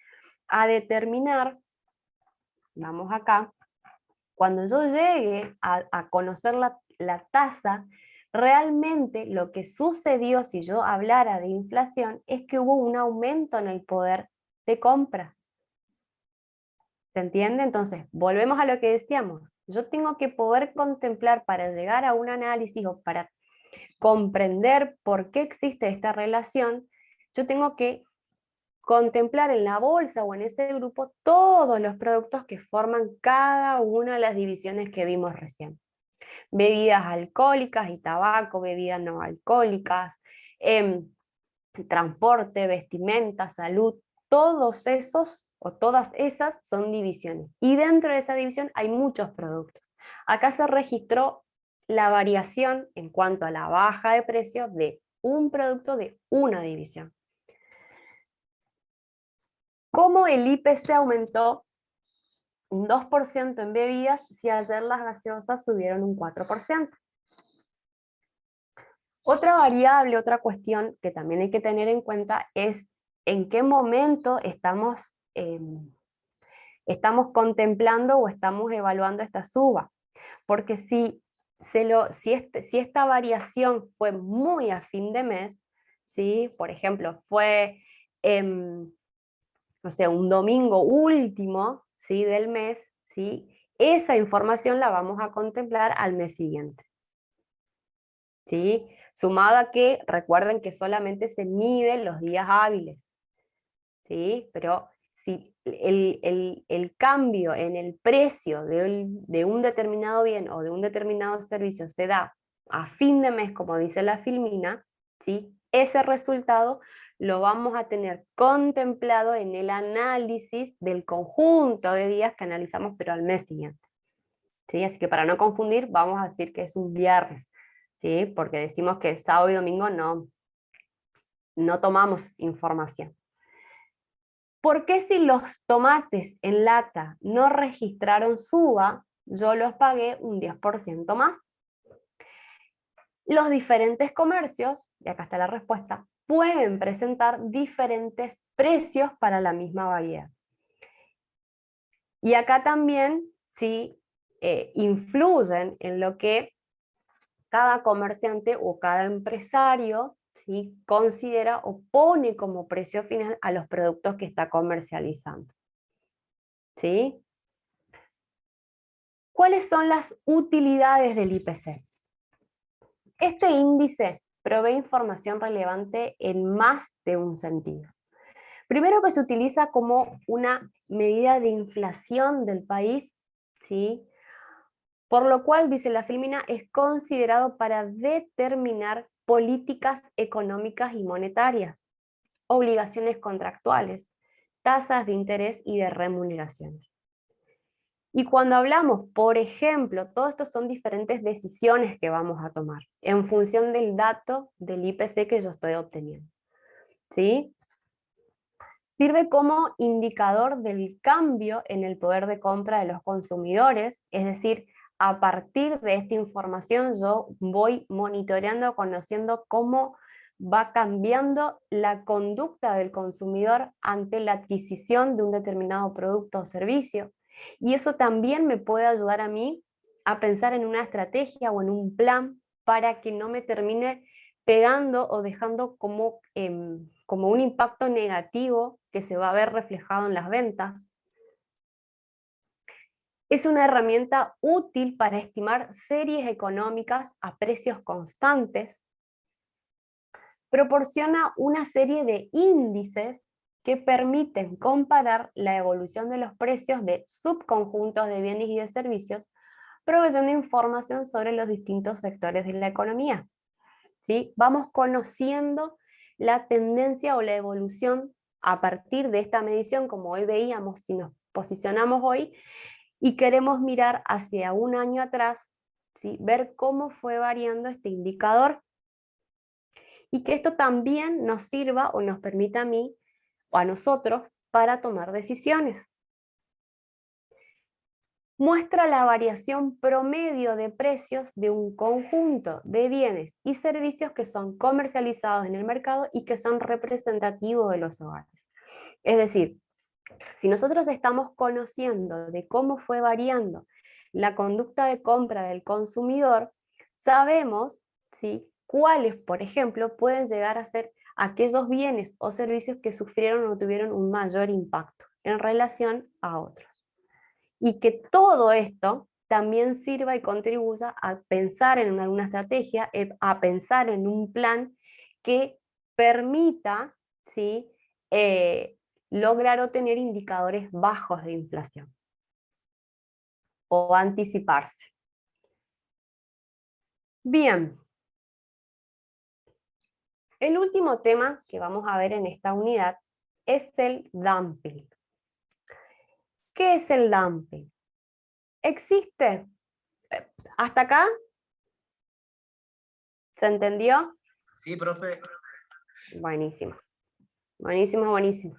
a determinar, vamos acá, cuando yo llegue a conocer la tasa, realmente lo que sucedió si yo hablara de inflación es que hubo un aumento en el poder de compra. ¿Se entiende? Entonces, volvemos a lo que decíamos. Yo tengo que poder contemplar para llegar a un análisis o para comprender por qué existe esta relación, yo tengo que contemplar en la bolsa o en ese grupo todos los productos que forman cada una de las divisiones que vimos recién. Bebidas alcohólicas y tabaco, bebidas no alcohólicas, transporte, vestimenta, salud, todos esos o todas esas son divisiones. Y dentro de esa división hay muchos productos. Acá se registró la variación en cuanto a la baja de precio de un producto de una división. ¿Cómo el IPC aumentó un 2% en bebidas si ayer las gaseosas subieron un 4%? Otra variable, otra cuestión que también hay que tener en cuenta es en qué momento estamos contemplando o estamos evaluando esta suba. Porque si esta variación fue muy a fin de mes, ¿sí? Por ejemplo, fue no sé, un domingo último, ¿sí?, del mes, ¿sí?, esa información la vamos a contemplar al mes siguiente. ¿Sí? Sumado a que recuerden que solamente se miden los días hábiles. ¿Sí? Pero si el cambio en el precio de un determinado bien o de un determinado servicio se da a fin de mes, como dice la Filmina, ¿sí?, ese resultado lo vamos a tener contemplado en el análisis del conjunto de días que analizamos, pero al mes siguiente. ¿Sí? Así que para no confundir, vamos a decir que es un viernes, ¿sí?, porque decimos que sábado y domingo no tomamos información. ¿Por qué si los tomates en lata no registraron suba, yo los pagué un 10% más? Los diferentes comercios, y acá está la respuesta, pueden presentar diferentes precios para la misma variedad. Y acá también, sí, influyen en lo que cada comerciante o cada empresario, ¿sí?, considera o pone como precio final a los productos que está comercializando. ¿Sí? ¿Cuáles son las utilidades del IPC? Este índice provee información relevante en más de un sentido. Primero, que se utiliza como una medida de inflación del país, ¿sí?, por lo cual, dice la Filmina, es considerado para determinar políticas económicas y monetarias, obligaciones contractuales, tasas de interés y de remuneraciones. Y cuando hablamos, por ejemplo, todo esto son diferentes decisiones que vamos a tomar en función del dato del IPC que yo estoy obteniendo. ¿Sí? Sirve como indicador del cambio en el poder de compra de los consumidores, es decir, a partir de esta información yo voy monitoreando, conociendo cómo va cambiando la conducta del consumidor ante la adquisición de un determinado producto o servicio. Y eso también me puede ayudar a mí a pensar en una estrategia o en un plan para que no me termine pegando o dejando como un impacto negativo que se va a ver reflejado en las ventas. Es una herramienta útil para estimar series económicas a precios constantes. Proporciona una serie de índices que permiten comparar la evolución de los precios de subconjuntos de bienes y de servicios, proveyendo información sobre los distintos sectores de la economía. ¿Sí? Vamos conociendo la tendencia o la evolución a partir de esta medición, como hoy veíamos, si nos posicionamos hoy, y queremos mirar hacia un año atrás, ¿sí?, ver cómo fue variando este indicador, y que esto también nos sirva o nos permita a mí o a nosotros para tomar decisiones. muestra la variación promedio de precios de un conjunto de bienes y servicios que son comercializados en el mercado y que son representativos de los hogares. Es decir, si nosotros estamos conociendo de cómo fue variando la conducta de compra del consumidor, sabemos, ¿sí?, cuáles, por ejemplo, pueden llegar a ser aquellos bienes o servicios que sufrieron o tuvieron un mayor impacto en relación a otros. Y que todo esto también sirva y contribuya a pensar en alguna estrategia, a pensar en un plan que permita, ¿sí?, lograr obtener indicadores bajos de inflación o anticiparse. Bien. El último tema que vamos a ver en esta unidad es el dumping. ¿Qué es el dumping? ¿Existe? ¿Hasta acá? ¿Se entendió? Sí, profe. Buenísimo. Buenísimo, buenísimo.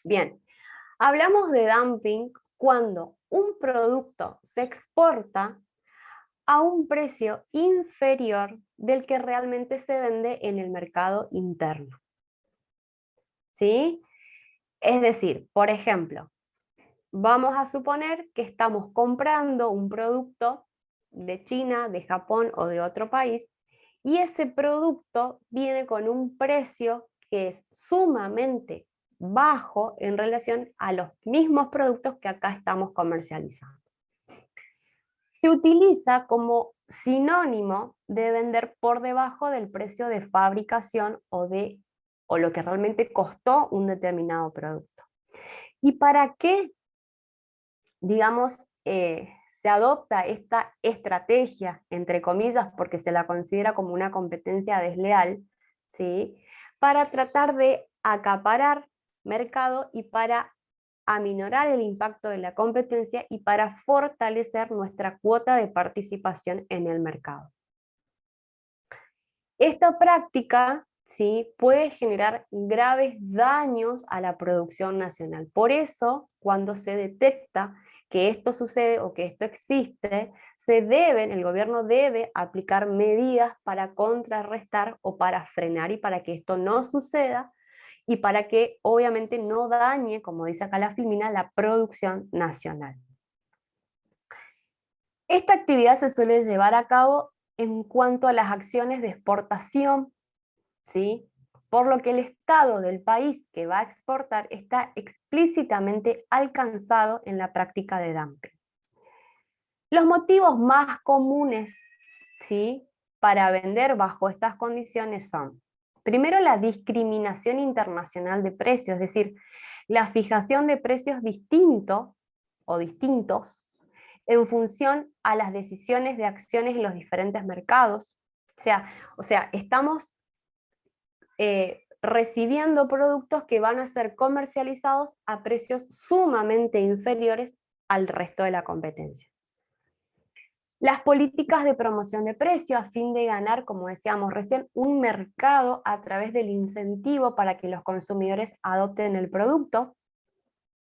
Bien. Hablamos de dumping cuando un producto se exporta a un precio inferior del que realmente se vende en el mercado interno. ¿Sí? Es decir, por ejemplo, vamos a suponer que estamos comprando un producto de China, de Japón o de otro país, y ese producto viene con un precio que es sumamente bajo en relación a los mismos productos que acá estamos comercializando. Se utiliza como sinónimo de vender por debajo del precio de fabricación o lo que realmente costó un determinado producto. ¿Y para qué, digamos, se adopta esta estrategia, entre comillas, porque se la considera como una competencia desleal, ¿sí?, para tratar de acaparar mercado y para aminorar el impacto de la competencia y para fortalecer nuestra cuota de participación en el mercado? Esta práctica, ¿sí?, puede generar graves daños a la producción nacional. Por eso, cuando se detecta que esto sucede o que esto existe, el gobierno debe aplicar medidas para contrarrestar o para frenar y para que esto no suceda y para que obviamente no dañe, como dice acá la filmina, la producción nacional. Esta actividad se suele llevar a cabo en cuanto a las acciones de exportación, ¿sí?, por lo que el Estado del país que va a exportar está explícitamente alcanzado en la práctica de dumping. Los motivos más comunes, ¿sí?, para vender bajo estas condiciones son, primero, la discriminación internacional de precios, es decir, la fijación de precios distintos en función a las decisiones de acciones en los diferentes mercados. O sea, estamos recibiendo productos que van a ser comercializados a precios sumamente inferiores al resto de la competencia. Las políticas de promoción de precio a fin de ganar, como decíamos recién, un mercado a través del incentivo para que los consumidores adopten el producto.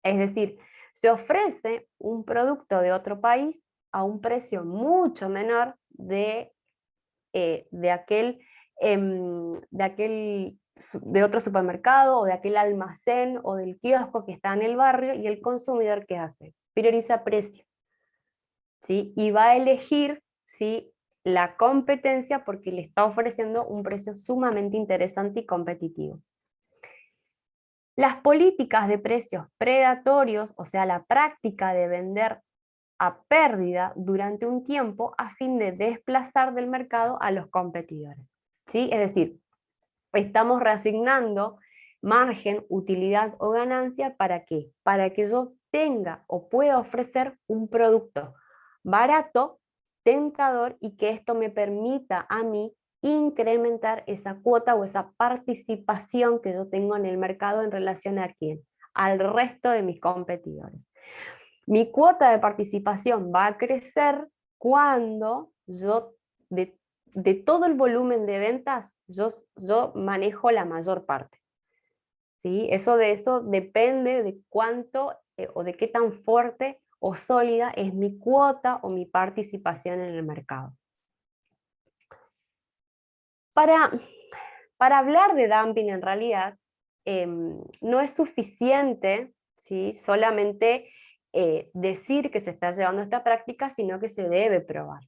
Es decir, se ofrece un producto de otro país a un precio mucho menor de otro supermercado o de aquel almacén o del kiosco que está en el barrio, y el consumidor, ¿qué hace? Prioriza precio, ¿sí?, y va a elegir, ¿sí?, la competencia porque le está ofreciendo un precio sumamente interesante y competitivo. Las políticas de precios predatorios, o sea, la práctica de vender a pérdida durante un tiempo a fin de desplazar del mercado a los competidores, ¿sí? Es decir, estamos reasignando margen, utilidad o ganancia, ¿para qué? Para que yo tenga o pueda ofrecer un producto barato, tentador, y que esto me permita a mí incrementar esa cuota o esa participación que yo tengo en el mercado en relación a quién, al resto de mis competidores. Mi cuota de participación va a crecer cuando yo, de todo el volumen de ventas, yo manejo la mayor parte, ¿sí? De eso depende de cuánto o de qué tan fuerte o sólida es mi cuota o mi participación en el mercado. Para hablar de dumping en realidad, no es suficiente, ¿sí?, solamente decir que se está llevando esta práctica, sino que se debe probar.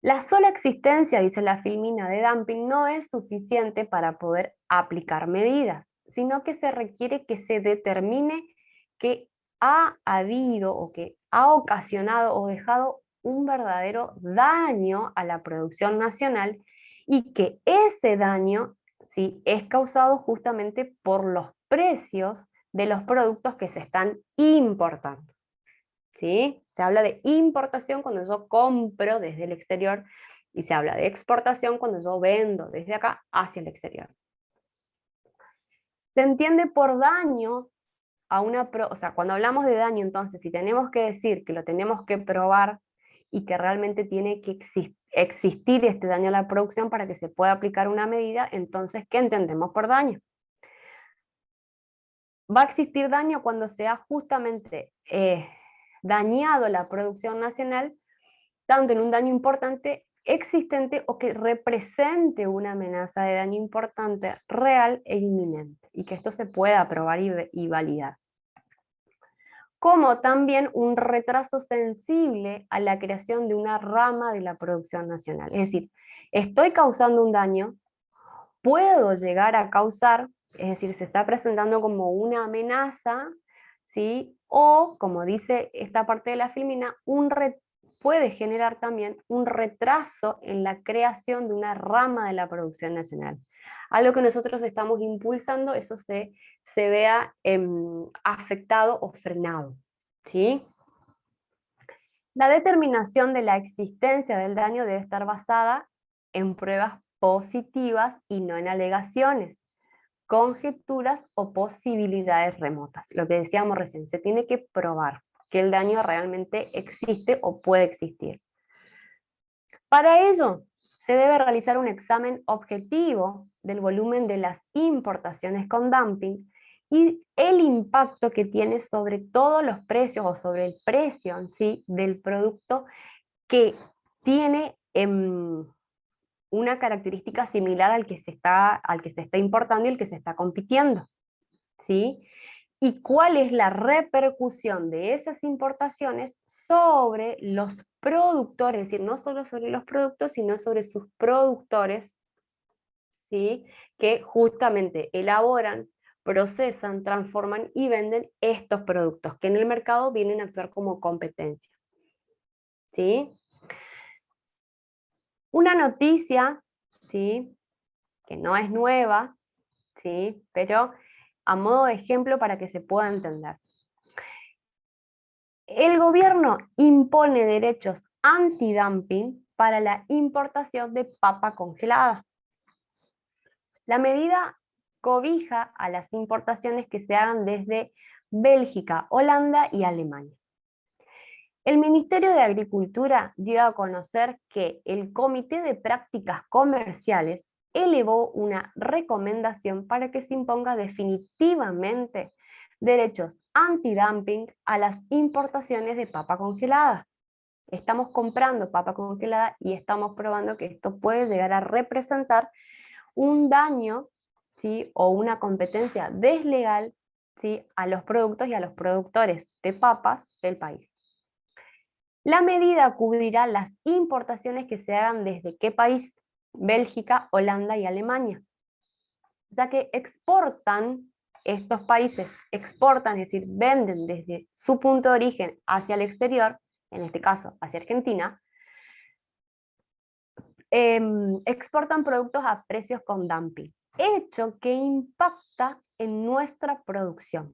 La sola existencia, dice la filmina, de dumping no es suficiente para poder aplicar medidas, sino que se requiere que se determine que ha habido o que ha ocasionado o dejado un verdadero daño a la producción nacional y que ese daño, ¿sí?, es causado justamente por los precios de los productos que se están importando. ¿Sí? Se habla de importación cuando yo compro desde el exterior y se habla de exportación cuando yo vendo desde acá hacia el exterior. Se entiende por daño a o sea, cuando hablamos de daño, entonces, si tenemos que decir que lo tenemos que probar y que realmente tiene que existir este daño a la producción para que se pueda aplicar una medida, entonces, ¿qué entendemos por daño? Va a existir daño cuando sea justamente dañado la producción nacional, tanto en un daño importante existente o que represente una amenaza de daño importante, real e inminente, y que esto se pueda probar y validar. Como también un retraso sensible a la creación de una rama de la producción nacional. Es decir, estoy causando un daño, puedo llegar a causar, es decir, se está presentando como una amenaza, ¿sí?, o, como dice esta parte de la filmina, puede generar también un retraso en la creación de una rama de la producción nacional. Algo que nosotros estamos impulsando, eso se vea afectado o frenado, ¿sí? La determinación de la existencia del daño debe estar basada en pruebas positivas y no en alegaciones, conjeturas o posibilidades remotas. Lo que decíamos recién, se tiene que probar que el daño realmente existe o puede existir. Para ello, se debe realizar un examen objetivo del volumen de las importaciones con dumping y el impacto que tiene sobre todos los precios o sobre el precio en sí del producto que tiene una característica similar al que se está importando y el que se está compitiendo, ¿sí? Y cuál es la repercusión de esas importaciones sobre los productores, es decir, no solo sobre los productos, sino sobre sus productores, ¿sí?, que justamente elaboran, procesan, transforman y venden estos productos, que en el mercado vienen a actuar como competencia, ¿sí? Una noticia, ¿sí?, que no es nueva, ¿sí?, pero a modo de ejemplo para que se pueda entender. El gobierno impone derechos antidumping para la importación de papa congelada. La medida cobija a las importaciones que se hagan desde Bélgica, Holanda y Alemania. El Ministerio de Agricultura dio a conocer que el Comité de Prácticas Comerciales elevó una recomendación para que se imponga definitivamente derechos antidumping a las importaciones de papa congelada. Estamos comprando papa congelada y estamos probando que esto puede llegar a representar un daño, ¿sí?, o una competencia desleal, ¿sí?, a los productos y a los productores de papas del país. La medida cubrirá las importaciones que se hagan desde ¿qué país? Bélgica, Holanda y Alemania. O sea que exportan, estos países exportan, es decir, venden desde su punto de origen hacia el exterior, en este caso hacia Argentina, exportan productos a precios con dumping, hecho que impacta en nuestra producción.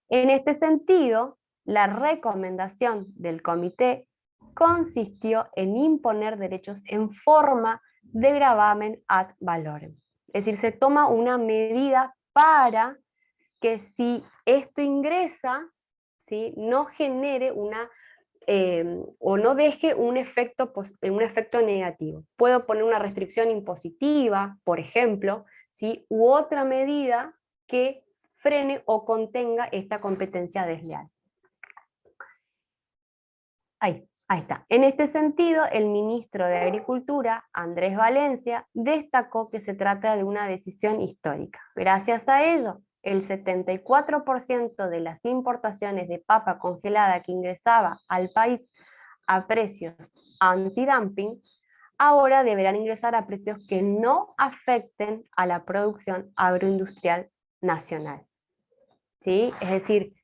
En este sentido, la recomendación del comité consistió en imponer derechos en forma de gravamen ad valorem. Es decir, se toma una medida para que si esto ingresa, ¿sí?, no genere o no deje un efecto negativo. Puedo poner una restricción impositiva, por ejemplo, ¿sí?, u otra medida que frene o contenga esta competencia desleal. Ahí está. En este sentido, el ministro de Agricultura, Andrés Valencia, destacó que se trata de una decisión histórica. Gracias a ello, el 74% de las importaciones de papa congelada que ingresaba al país a precios antidumping, ahora deberán ingresar a precios que no afecten a la producción agroindustrial nacional. ¿Sí? Es decir,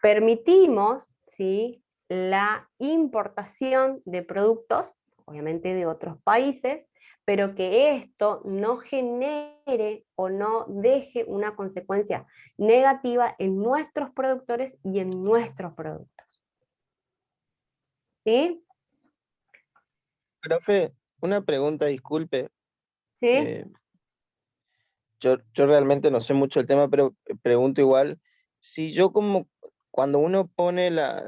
permitimos, ¿sí?, la importación de productos, obviamente de otros países, pero que esto no genere o no deje una consecuencia negativa en nuestros productores y en nuestros productos. ¿Sí? Profe, una pregunta, disculpe. ¿Sí? Yo realmente no sé mucho el tema, pero pregunto igual. Si yo cuando uno pone las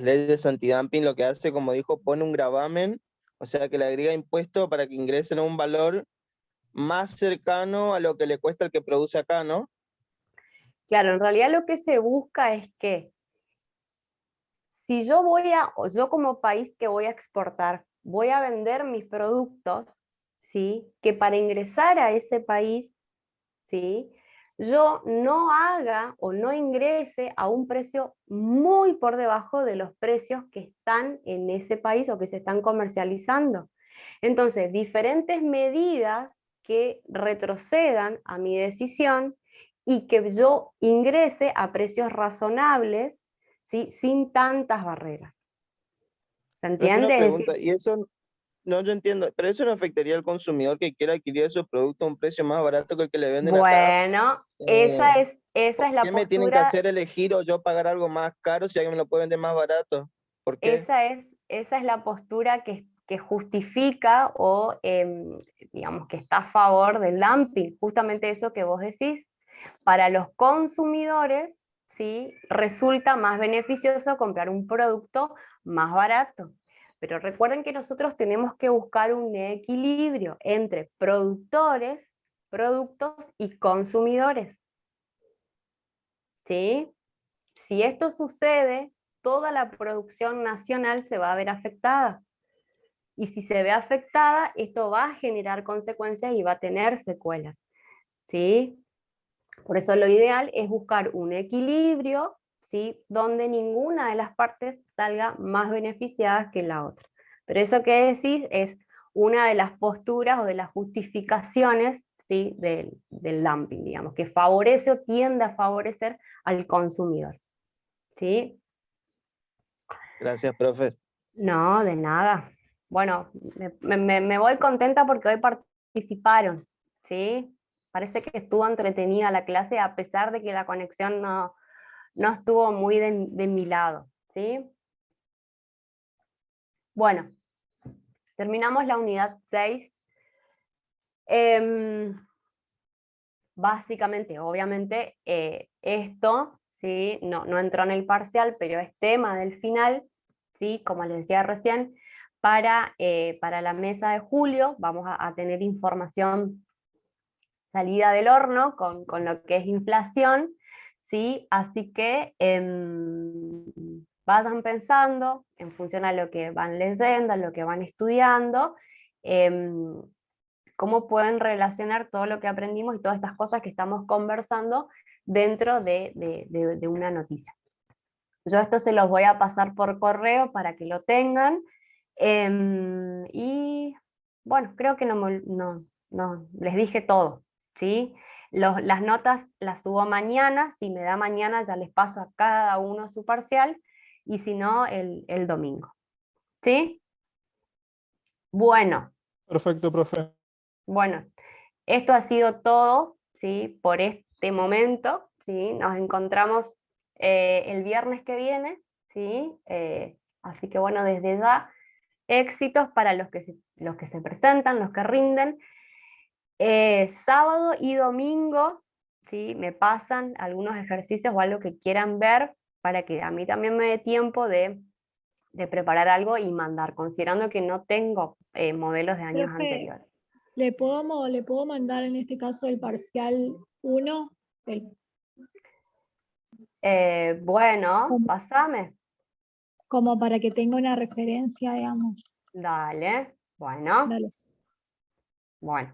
leyes antidumping, lo que hace, como dijo, pone un gravamen, o sea que le agrega impuesto para que ingresen a un valor más cercano a lo que le cuesta el que produce acá, ¿no? Claro, en realidad lo que se busca es que si yo yo como país que voy a exportar, voy a vender mis productos, ¿sí?, que para ingresar a ese país, ¿sí?, yo no haga o no ingrese a un precio muy por debajo de los precios que están en ese país o que se están comercializando. Entonces, diferentes medidas que retrocedan a mi decisión y que yo ingrese a precios razonables, ¿sí?, sin tantas barreras. ¿Se Pero es entiende? una Es pregunta, decir, y eso, no, yo entiendo, pero eso no afectaría al consumidor que quiera adquirir esos productos a un precio más barato que el que le venden acá. bueno, Eh, esa es la ¿Qué me tienen que postura, hacer elegir o yo pagar algo más caro si alguien me lo puede vender más barato? ¿Por qué? esa es la postura que justifica o digamos que está a favor del dumping, justamente eso que vos decís. Para los consumidores, ¿sí?, resulta más beneficioso comprar un producto más barato. Pero recuerden que nosotros tenemos que buscar un equilibrio entre productores, productos y consumidores. ¿Sí? Si esto sucede, toda la producción nacional se va a ver afectada. Y si se ve afectada, esto va a generar consecuencias y va a tener secuelas. ¿Sí? Por eso lo ideal es buscar un equilibrio, ¿sí?, donde ninguna de las partes salga más beneficiada que la otra. Pero eso que decís es una de las posturas o de las justificaciones, ¿sí?, del dumping, digamos, que favorece o tiende a favorecer al consumidor. ¿Sí? Gracias, profe. No, de nada. Bueno, me voy contenta porque hoy participaron, ¿sí? Parece que estuvo entretenida la clase a pesar de que la conexión no estuvo muy de mi lado, ¿sí? Bueno, terminamos la unidad 6. Básicamente, obviamente, esto, ¿sí?, no entró en el parcial, pero es tema del final, ¿sí?, como les decía recién, para la mesa de julio vamos a tener información salida del horno con lo que es inflación, ¿sí? Así que vayan pensando en función a lo que van leyendo, a lo que van estudiando, cómo pueden relacionar todo lo que aprendimos y todas estas cosas que estamos conversando dentro de una noticia. Yo esto se los voy a pasar por correo para que lo tengan. Y bueno, creo que no les dije todo, ¿sí? Las notas las subo mañana, si me da mañana ya les paso a cada uno su parcial, y si no, el domingo. ¿Sí? Bueno. Perfecto, profe. Bueno, esto ha sido todo, ¿sí?, por este momento, ¿sí? Nos encontramos el viernes que viene, ¿sí? Así que bueno, desde ya, éxitos para los que se presentan, los que rinden. Sábado y domingo, ¿sí?, me pasan algunos ejercicios o algo que quieran ver para que a mí también me dé tiempo de preparar algo y mandar, considerando que no tengo modelos de años Profe, anteriores. ¿le puedo mandar en este caso el parcial 1? Bueno, pasame. como para que tenga una referencia, digamos. Dale, bueno. Dale. Bueno.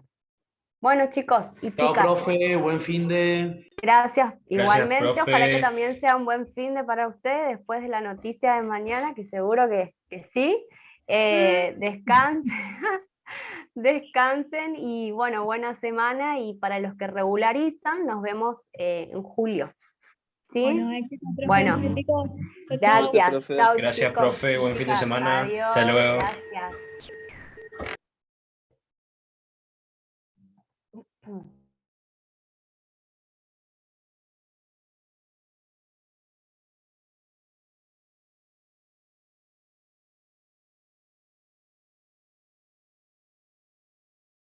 Bueno, chicos y Chao, chicas, profe, buen fin de... gracias igualmente. profe. Ojalá que también sea un buen fin de para ustedes después de la noticia de mañana, que seguro que sí. Descansen, descansen y bueno, buena semana. Y para los que regularizan, nos vemos en julio. ¿Sí? Bueno, éxito, profe. Bueno, Besitos. Chau, chau. gracias. profe. Chau, Gracias, chicos, profe. Buen fin de chicas. semana. Adiós. Hasta luego. Gracias.